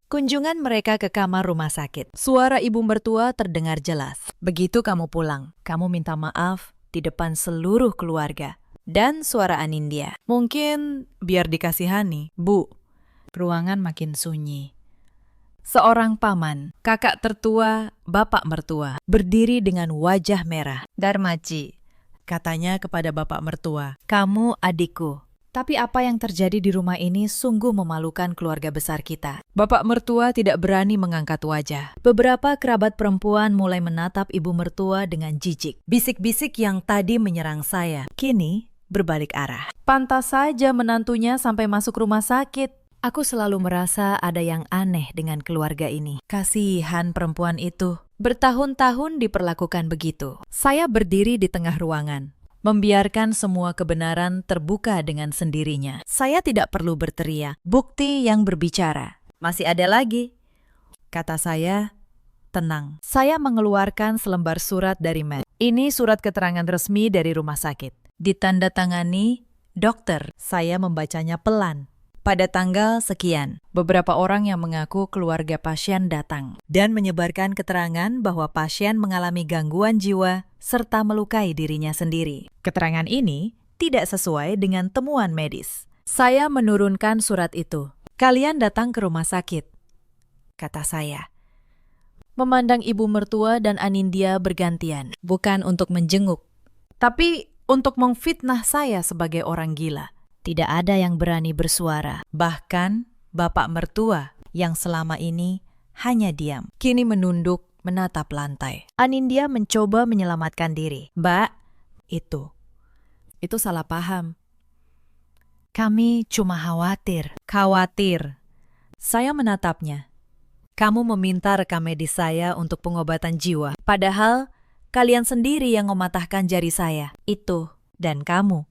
Kunjungan mereka ke kamar rumah sakit. Suara ibu mertua terdengar jelas. Begitu kamu pulang, kamu minta maaf di depan seluruh keluarga. Dan suara Anindya. Mungkin biar dikasihani, Bu. Ruangan makin sunyi. Seorang paman, kakak tertua, bapak mertua, berdiri dengan wajah merah. Darmaji, katanya kepada bapak mertua, kamu adikku. Tapi apa yang terjadi di rumah ini sungguh memalukan keluarga besar kita. Bapak mertua tidak berani mengangkat wajah. Beberapa kerabat perempuan mulai menatap ibu mertua dengan jijik. Bisik-bisik yang tadi menyerang saya, kini berbalik arah. Pantas saja menantunya sampai masuk rumah sakit. Aku selalu merasa ada yang aneh dengan keluarga ini. Kasihan perempuan itu. Bertahun-tahun diperlakukan begitu. Saya berdiri di tengah ruangan, membiarkan semua kebenaran terbuka dengan sendirinya. Saya tidak perlu berteriak. Bukti yang berbicara. Masih ada lagi. Kata saya, tenang. Saya mengeluarkan selembar surat dari Matt. Ini surat keterangan resmi dari rumah sakit. Ditandatangani dokter. Saya membacanya pelan. Pada tanggal sekian, beberapa orang yang mengaku keluarga pasien datang dan menyebarkan keterangan bahwa pasien mengalami gangguan jiwa serta melukai dirinya sendiri. Keterangan ini tidak sesuai dengan temuan medis. Saya menurunkan surat itu. Kalian datang ke rumah sakit, kata saya. Memandang ibu mertua dan Anindya bergantian, bukan untuk menjenguk, tapi untuk memfitnah saya sebagai orang gila. Tidak ada yang berani bersuara. Bahkan bapak mertua yang selama ini hanya diam, kini menunduk menatap lantai. Anindya mencoba menyelamatkan diri. Mbak, itu salah paham. Kami cuma khawatir. Khawatir. Saya menatapnya. Kamu meminta rekam medis saya untuk pengobatan jiwa. Padahal kalian sendiri yang mematahkan jari saya. Itu dan kamu.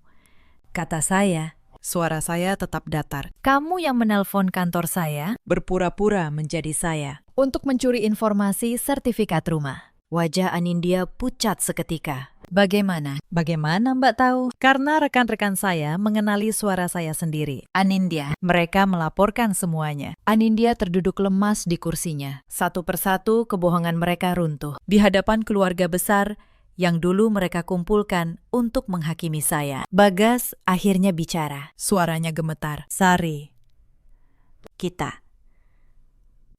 Kata saya. Suara saya tetap datar. Kamu yang menelpon kantor saya, berpura-pura menjadi saya, untuk mencuri informasi sertifikat rumah. Wajah Anindya pucat seketika. Bagaimana? Bagaimana Mbak tahu? Karena rekan-rekan saya mengenali suara saya sendiri. Anindya. Mereka melaporkan semuanya. Anindya terduduk lemas di kursinya. Satu persatu kebohongan mereka runtuh. Di hadapan keluarga besar yang dulu mereka kumpulkan untuk menghakimi saya. Bagas akhirnya bicara. Suaranya gemetar. Sari,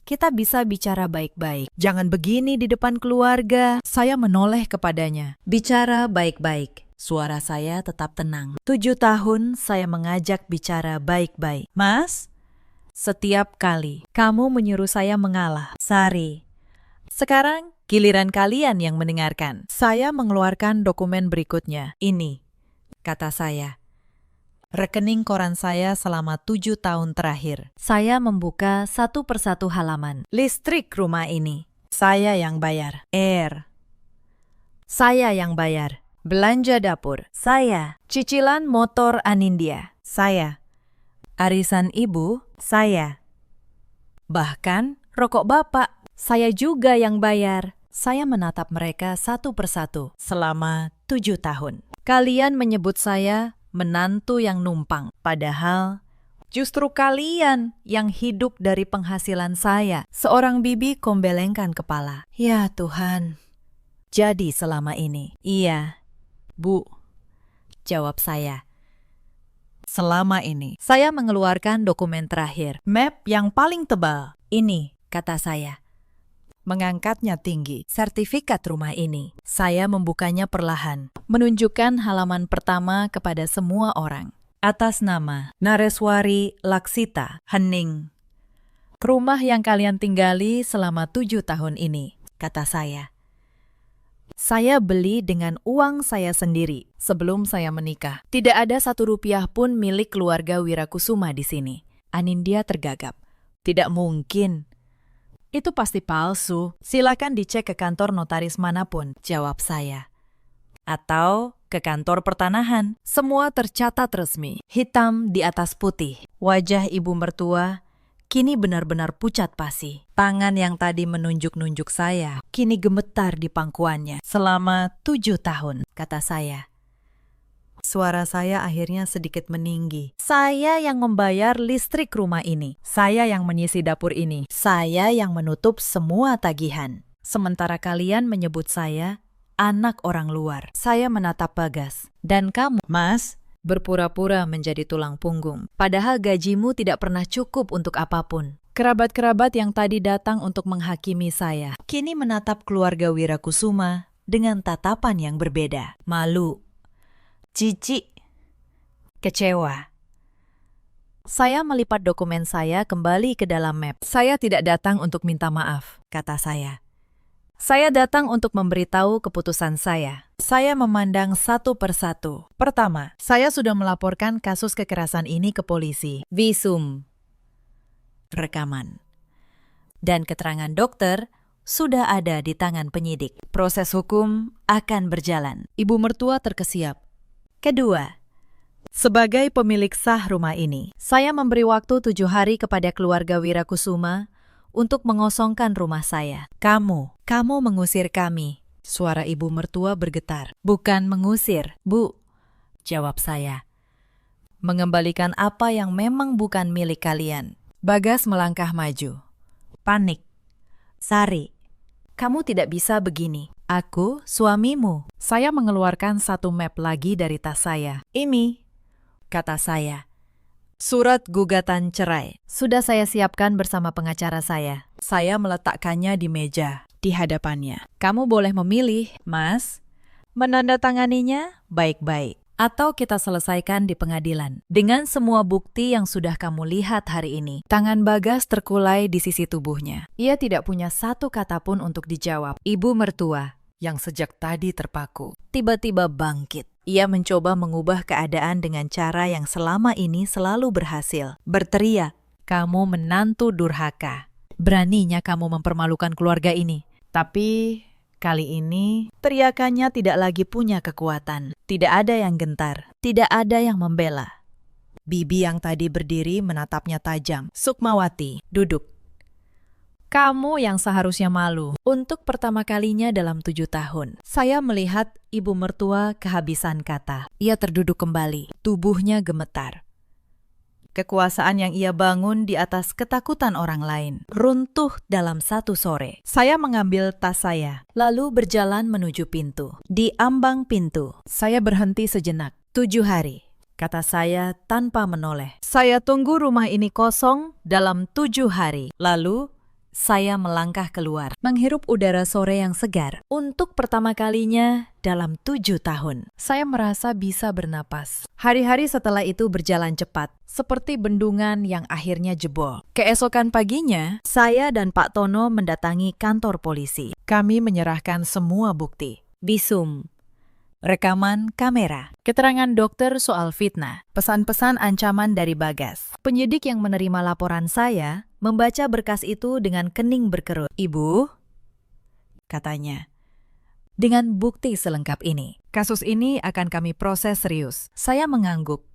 kita bisa bicara baik-baik. Jangan begini di depan keluarga. Saya menoleh kepadanya. Bicara baik-baik. Suara saya tetap tenang. 7 tahun saya mengajak bicara baik-baik. Mas, setiap kali kamu menyuruh saya mengalah. Sari, sekarang giliran kalian yang mendengarkan. Saya mengeluarkan dokumen berikutnya. Ini, kata saya, rekening koran saya selama 7 tahun terakhir. Saya membuka satu persatu halaman. Listrik rumah ini, saya yang bayar. Air, saya yang bayar. Belanja dapur, saya. Cicilan motor Anindya, saya. Arisan ibu, saya. Bahkan rokok bapak, saya juga yang bayar. Saya menatap mereka satu persatu selama 7 tahun. Kalian menyebut saya menantu yang numpang. Padahal justru kalian yang hidup dari penghasilan saya. Seorang bibi kombelengkan kepala. Ya Tuhan. Jadi selama ini. Iya, Bu. Jawab saya. Selama ini. Saya mengeluarkan dokumen terakhir. Map yang paling tebal. Ini, kata saya. Mengangkatnya tinggi, sertifikat rumah ini. Saya membukanya perlahan, menunjukkan halaman pertama kepada semua orang. Atas nama Nareswari Laksita Hening. Rumah yang kalian tinggali selama 7 tahun ini, kata saya. Saya beli dengan uang saya sendiri sebelum saya menikah. Tidak ada 1 rupiah pun milik keluarga Wirakusuma di sini. Anindya tergagap. Tidak mungkin. Itu pasti palsu. Silakan dicek ke kantor notaris manapun, jawab saya. Atau ke kantor pertanahan. Semua tercatat resmi, hitam di atas putih. Wajah ibu mertua kini benar-benar pucat pasi. Tangan yang tadi menunjuk-nunjuk saya, kini gemetar di pangkuannya. Selama 7 tahun, kata saya. Suara saya akhirnya sedikit meninggi. Saya yang membayar listrik rumah ini. Saya yang mengisi dapur ini. Saya yang menutup semua tagihan. Sementara kalian menyebut saya anak orang luar. Saya menatap Bagas. Dan kamu, Mas, berpura-pura menjadi tulang punggung. Padahal gajimu tidak pernah cukup untuk apapun. Kerabat-kerabat yang tadi datang untuk menghakimi saya, kini menatap keluarga Wirakusuma dengan tatapan yang berbeda. Malu. Jijik, kecewa. Saya melipat dokumen saya kembali ke dalam map. Saya tidak datang untuk minta maaf, kata saya. Saya datang untuk memberitahu keputusan saya. Saya memandang satu persatu. Pertama, saya sudah melaporkan kasus kekerasan ini ke polisi. Visum, rekaman, dan keterangan dokter sudah ada di tangan penyidik. Proses hukum akan berjalan. Ibu mertua terkesiap. Kedua, sebagai pemilik sah rumah ini, saya memberi waktu 7 hari kepada keluarga Wirakusuma untuk mengosongkan rumah saya. Kamu mengusir kami. Suara ibu mertua bergetar. Bukan mengusir, Bu, jawab saya. Mengembalikan apa yang memang bukan milik kalian. Bagas melangkah maju. Panik. Sari, kamu tidak bisa begini. Aku suamimu. Saya mengeluarkan satu map lagi dari tas saya. Ini, kata saya. Surat gugatan cerai. Sudah saya siapkan bersama pengacara saya. Saya meletakkannya di meja, di hadapannya. Kamu boleh memilih, Mas. Menandatanganinya baik-baik. Atau kita selesaikan di pengadilan. Dengan semua bukti yang sudah kamu lihat hari ini. Tangan Bagas terkulai di sisi tubuhnya. Ia tidak punya satu kata pun untuk dijawab. Ibu mertua, yang sejak tadi terpaku, tiba-tiba bangkit. Ia mencoba mengubah keadaan dengan cara yang selama ini selalu berhasil. Berteriak, "Kamu menantu durhaka. Beraninya kamu mempermalukan keluarga ini." Tapi kali ini teriakannya tidak lagi punya kekuatan. Tidak ada yang gentar, tidak ada yang membela. Bibi yang tadi berdiri menatapnya tajam. "Sukmawati, duduk. Kamu yang seharusnya malu. Untuk pertama kalinya dalam 7 tahun, saya melihat ibu mertua kehabisan kata." Ia terduduk kembali, tubuhnya gemetar. Kekuasaan yang ia bangun di atas ketakutan orang lain runtuh dalam satu sore. Saya mengambil tas saya, lalu berjalan menuju pintu. Di ambang pintu, saya berhenti sejenak. 7 hari, kata saya tanpa menoleh. Saya tunggu rumah ini kosong dalam 7 hari. Lalu, saya melangkah keluar, menghirup udara sore yang segar. Untuk pertama kalinya dalam 7 tahun, saya merasa bisa bernapas. Hari-hari setelah itu berjalan cepat, seperti bendungan yang akhirnya jebol. Keesokan paginya, saya dan Pak Tono mendatangi kantor polisi. Kami menyerahkan semua bukti. Visum, rekaman kamera, keterangan dokter soal fitnah, pesan-pesan ancaman dari Bagas. Penyidik yang menerima laporan saya membaca berkas itu dengan kening berkerut. "Ibu," katanya, "dengan bukti selengkap ini, kasus ini akan kami proses serius." Saya mengangguk.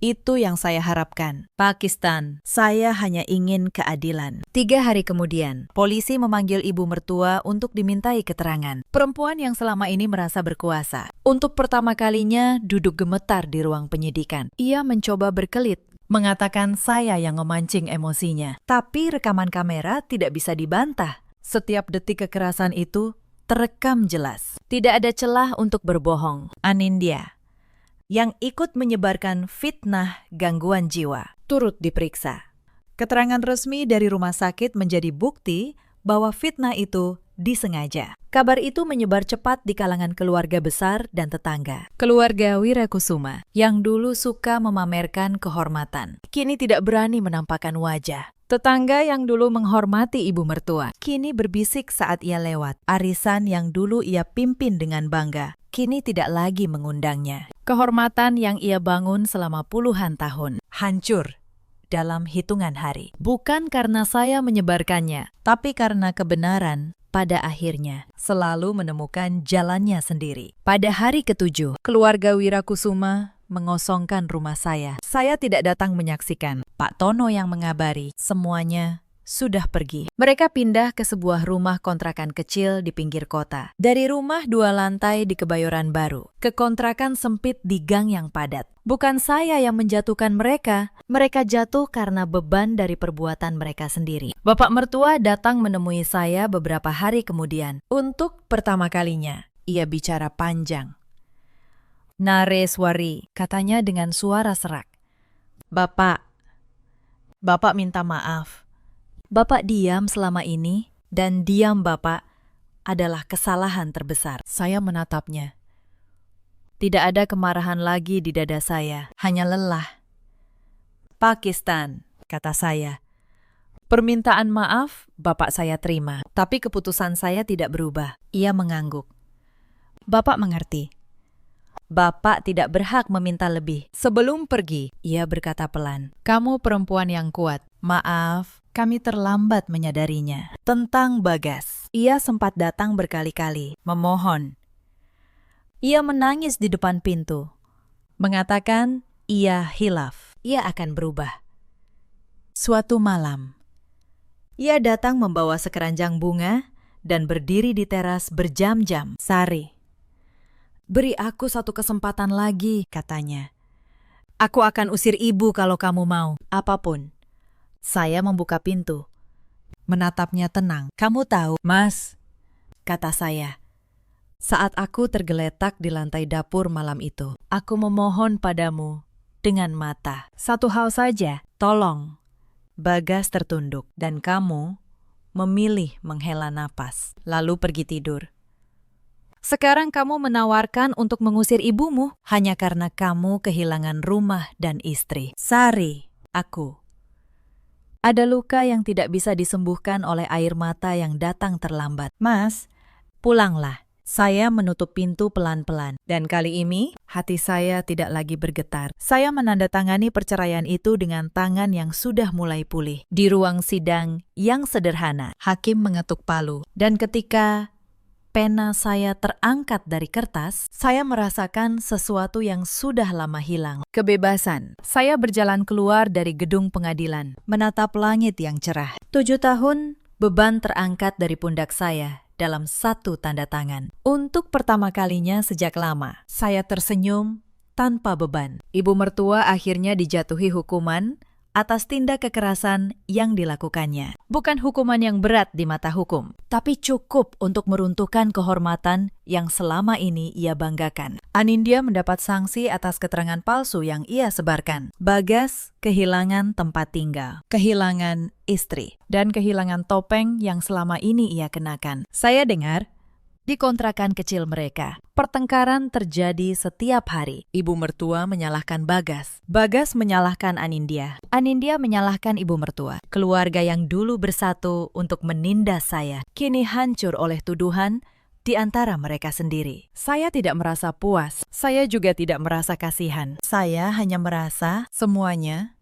Itu yang saya harapkan. Pakistan, saya hanya ingin keadilan. 3 hari kemudian, polisi memanggil ibu mertua untuk dimintai keterangan. Perempuan yang selama ini merasa berkuasa. Untuk pertama kalinya duduk gemetar di ruang penyidikan. Ia mencoba berkelit, mengatakan saya yang memancing emosinya. Tapi rekaman kamera tidak bisa dibantah. Setiap detik kekerasan itu terekam jelas. Tidak ada celah untuk berbohong. Anindya, yang ikut menyebarkan fitnah gangguan jiwa, turut diperiksa. Keterangan resmi dari rumah sakit menjadi bukti bahwa fitnah itu disengaja. Kabar itu menyebar cepat di kalangan keluarga besar dan tetangga. Keluarga Wirakusuma yang dulu suka memamerkan kehormatan, kini tidak berani menampakkan wajah. Tetangga yang dulu menghormati ibu mertua, kini berbisik saat ia lewat. Arisan yang dulu ia pimpin dengan bangga, kini tidak lagi mengundangnya. Kehormatan yang ia bangun selama puluhan tahun, hancur dalam hitungan hari. Bukan karena saya menyebarkannya, tapi karena kebenaran pada akhirnya selalu menemukan jalannya sendiri. Pada hari ke-7, keluarga Wirakusuma mengosongkan rumah saya. Saya tidak datang menyaksikan. Pak Tono yang mengabari, semuanya sudah pergi. Mereka pindah ke sebuah rumah kontrakan kecil di pinggir kota. Dari rumah 2 lantai di Kebayoran Baru, ke kontrakan sempit di gang yang padat. Bukan saya yang menjatuhkan mereka, mereka jatuh karena beban dari perbuatan mereka sendiri. Bapak mertua datang menemui saya beberapa hari kemudian. Untuk pertama kalinya, ia bicara panjang. "Nareswari," katanya dengan suara serak. Bapak minta maaf. Bapak diam selama ini, dan diam Bapak adalah kesalahan terbesar." Saya menatapnya. Tidak ada kemarahan lagi di dada saya, hanya lelah. "Pakistan," kata saya. "Permintaan maaf Bapak saya terima, tapi keputusan saya tidak berubah." Ia mengangguk. "Bapak mengerti. Bapak tidak berhak meminta lebih." Sebelum pergi, ia berkata pelan, "Kamu perempuan yang kuat. Maaf, kami terlambat menyadarinya." Tentang Bagas, ia sempat datang berkali-kali, memohon. Ia menangis di depan pintu, mengatakan ia hilaf, ia akan berubah. Suatu malam, ia datang membawa sekeranjang bunga dan berdiri di teras berjam-jam. "Sari, beri aku satu kesempatan lagi," katanya. "Aku akan usir ibu kalau kamu mau, apapun." Saya membuka pintu, menatapnya tenang. "Kamu tahu, Mas," kata saya, "saat aku tergeletak di lantai dapur malam itu, aku memohon padamu dengan mata. Satu hal saja, tolong." Bagas tertunduk, dan kamu memilih menghela napas, lalu pergi tidur. Sekarang kamu menawarkan untuk mengusir ibumu hanya karena kamu kehilangan rumah dan istri. Sari, aku. Ada luka yang tidak bisa disembuhkan oleh air mata yang datang terlambat. Mas, pulanglah. Saya menutup pintu pelan-pelan. Dan kali ini, hati saya tidak lagi bergetar. Saya menandatangani perceraian itu dengan tangan yang sudah mulai pulih. Di ruang sidang yang sederhana, hakim mengetuk palu. Dan ketika pena saya terangkat dari kertas, saya merasakan sesuatu yang sudah lama hilang. Kebebasan. Saya berjalan keluar dari gedung pengadilan, menatap langit yang cerah. 7 tahun, beban terangkat dari pundak saya dalam satu tanda tangan. Untuk pertama kalinya sejak lama, saya tersenyum tanpa beban. Ibu mertua akhirnya dijatuhi hukuman atas tindak kekerasan yang dilakukannya. Bukan hukuman yang berat di mata hukum, tapi cukup untuk meruntuhkan kehormatan yang selama ini ia banggakan. Anindya mendapat sanksi atas keterangan palsu yang ia sebarkan. Bagas kehilangan tempat tinggal, kehilangan istri, dan kehilangan topeng yang selama ini ia kenakan. Saya dengar di kontrakan kecil mereka, pertengkaran terjadi setiap hari. Ibu mertua menyalahkan Bagas. Bagas menyalahkan Anindya. Anindya menyalahkan ibu mertua. Keluarga yang dulu bersatu untuk menindas saya, kini hancur oleh tuduhan di antara mereka sendiri. Saya tidak merasa puas. Saya juga tidak merasa kasihan. Saya hanya merasa semuanya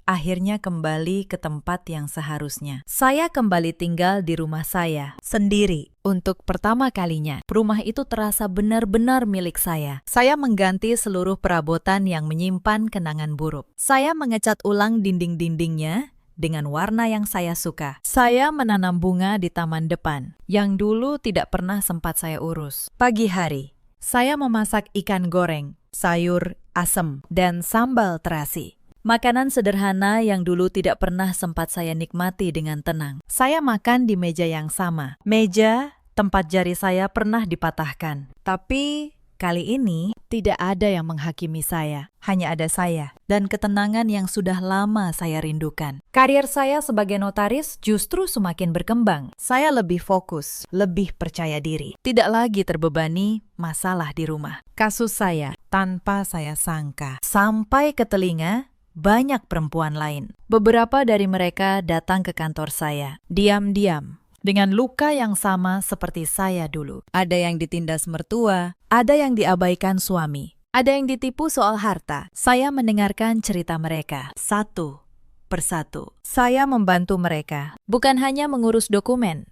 akhirnya kembali ke tempat yang seharusnya. Saya kembali tinggal di rumah saya, sendiri. Untuk pertama kalinya, rumah itu terasa benar-benar milik saya. Saya mengganti seluruh perabotan yang menyimpan kenangan buruk. Saya mengecat ulang dinding-dindingnya dengan warna yang saya suka. Saya menanam bunga di taman depan, yang dulu tidak pernah sempat saya urus. Pagi hari, saya memasak ikan goreng, sayur asem, dan sambal terasi. Makanan sederhana yang dulu tidak pernah sempat saya nikmati dengan tenang. Saya makan di meja yang sama. Meja tempat jari saya pernah dipatahkan. Tapi kali ini tidak ada yang menghakimi saya. Hanya ada saya dan ketenangan yang sudah lama saya rindukan. Karier saya sebagai notaris justru semakin berkembang. Saya lebih fokus, lebih percaya diri. Tidak lagi terbebani masalah di rumah. Kasus saya tanpa saya sangka sampai ke telinga banyak perempuan lain. Beberapa dari mereka datang ke kantor saya, diam-diam, dengan luka yang sama seperti saya dulu. Ada yang ditindas mertua, ada yang diabaikan suami, ada yang ditipu soal harta. Saya mendengarkan cerita mereka, satu persatu. Saya membantu mereka, bukan hanya mengurus dokumen,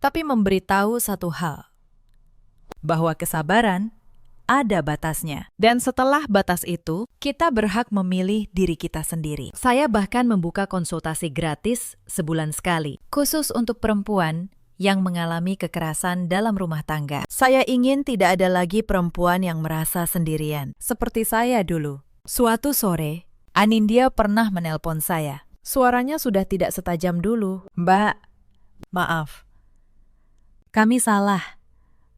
tapi memberitahu satu hal, bahwa kesabaran ada batasnya. Dan setelah batas itu, kita berhak memilih diri kita sendiri. Saya bahkan membuka konsultasi gratis sebulan sekali, khusus untuk perempuan yang mengalami kekerasan dalam rumah tangga. Saya ingin tidak ada lagi perempuan yang merasa sendirian, seperti saya dulu. Suatu sore, Anindya pernah menelpon saya. Suaranya sudah tidak setajam dulu. Mbak, maaf. Kami salah.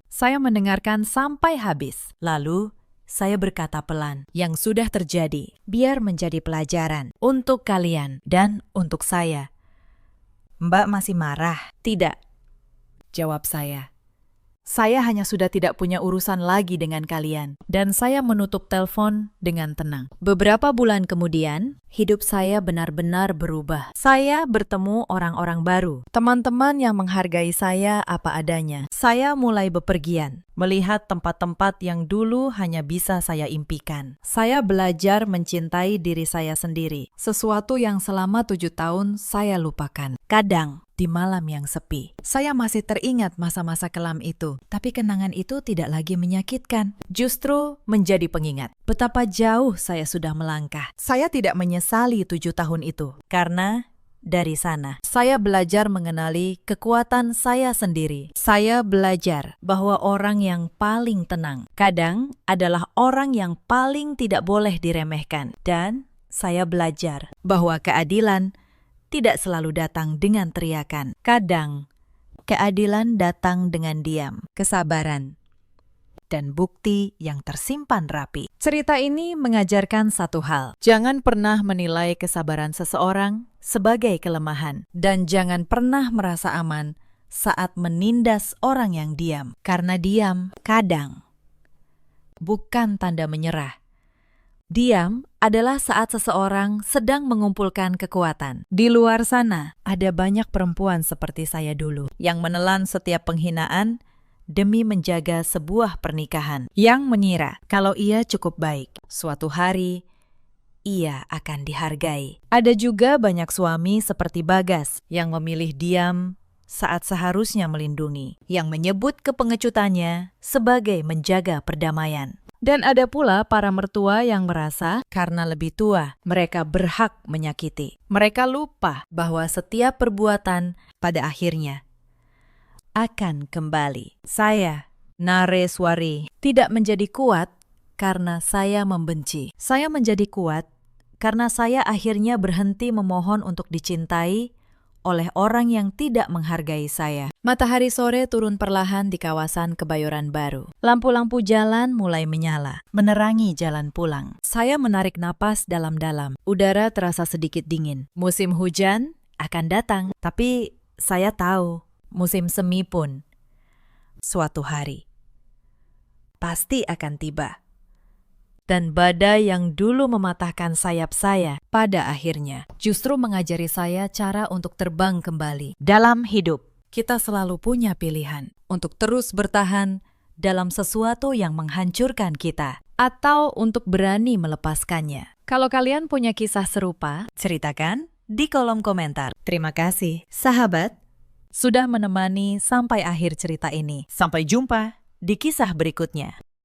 Saya mendengarkan sampai habis. Lalu, saya berkata pelan, yang sudah terjadi, biar menjadi pelajaran untuk kalian dan untuk saya. Mbak masih marah? Tidak, jawab saya. Saya hanya sudah tidak punya urusan lagi dengan kalian. Dan saya menutup telepon dengan tenang. Beberapa bulan kemudian, hidup saya benar-benar berubah. Saya bertemu orang-orang baru, teman-teman yang menghargai saya apa adanya. Saya mulai bepergian, melihat tempat-tempat yang dulu hanya bisa saya impikan. Saya belajar mencintai diri saya sendiri, sesuatu yang selama 7 tahun saya lupakan. Kadang, di malam yang sepi, saya masih teringat masa-masa kelam itu, tapi kenangan itu tidak lagi menyakitkan, justru menjadi pengingat betapa jauh saya sudah melangkah. Saya tidak menyesali 7 tahun itu, karena dari sana, saya belajar mengenali kekuatan saya sendiri. Saya belajar bahwa orang yang paling tenang kadang adalah orang yang paling tidak boleh diremehkan. Dan saya belajar bahwa keadilan tidak selalu datang dengan teriakan. Kadang, keadilan datang dengan diam, kesabaran, dan bukti yang tersimpan rapi. Cerita ini mengajarkan satu hal. Jangan pernah menilai kesabaran seseorang sebagai kelemahan. Dan jangan pernah merasa aman saat menindas orang yang diam, karena diam kadang bukan tanda menyerah. Diam adalah saat seseorang sedang mengumpulkan kekuatan. Di luar sana, ada banyak perempuan seperti saya dulu yang menelan setiap penghinaan demi menjaga sebuah pernikahan, yang mengira kalau ia cukup baik, suatu hari ia akan dihargai. Ada juga banyak suami seperti Bagas yang memilih diam saat seharusnya melindungi, yang menyebut kepengecutannya sebagai menjaga perdamaian. Dan ada pula para mertua yang merasa karena lebih tua, mereka berhak menyakiti. Mereka lupa bahwa setiap perbuatan pada akhirnya akan kembali. Saya, Nareswari, tidak menjadi kuat karena saya membenci. Saya menjadi kuat karena saya akhirnya berhenti memohon untuk dicintai oleh orang yang tidak menghargai saya. Matahari sore turun perlahan di kawasan Kebayoran Baru. Lampu-lampu jalan mulai menyala, menerangi jalan pulang. Saya menarik napas dalam-dalam. Udara terasa sedikit dingin. Musim hujan akan datang, tapi saya tahu musim semi pun suatu hari pasti akan tiba. Dan badai yang dulu mematahkan sayap saya pada akhirnya justru mengajari saya cara untuk terbang kembali. Dalam hidup, kita selalu punya pilihan untuk terus bertahan dalam sesuatu yang menghancurkan kita, atau untuk berani melepaskannya. Kalau kalian punya kisah serupa, ceritakan di kolom komentar. Terima kasih, sahabat, sudah menemani sampai akhir cerita ini. Sampai jumpa di kisah berikutnya.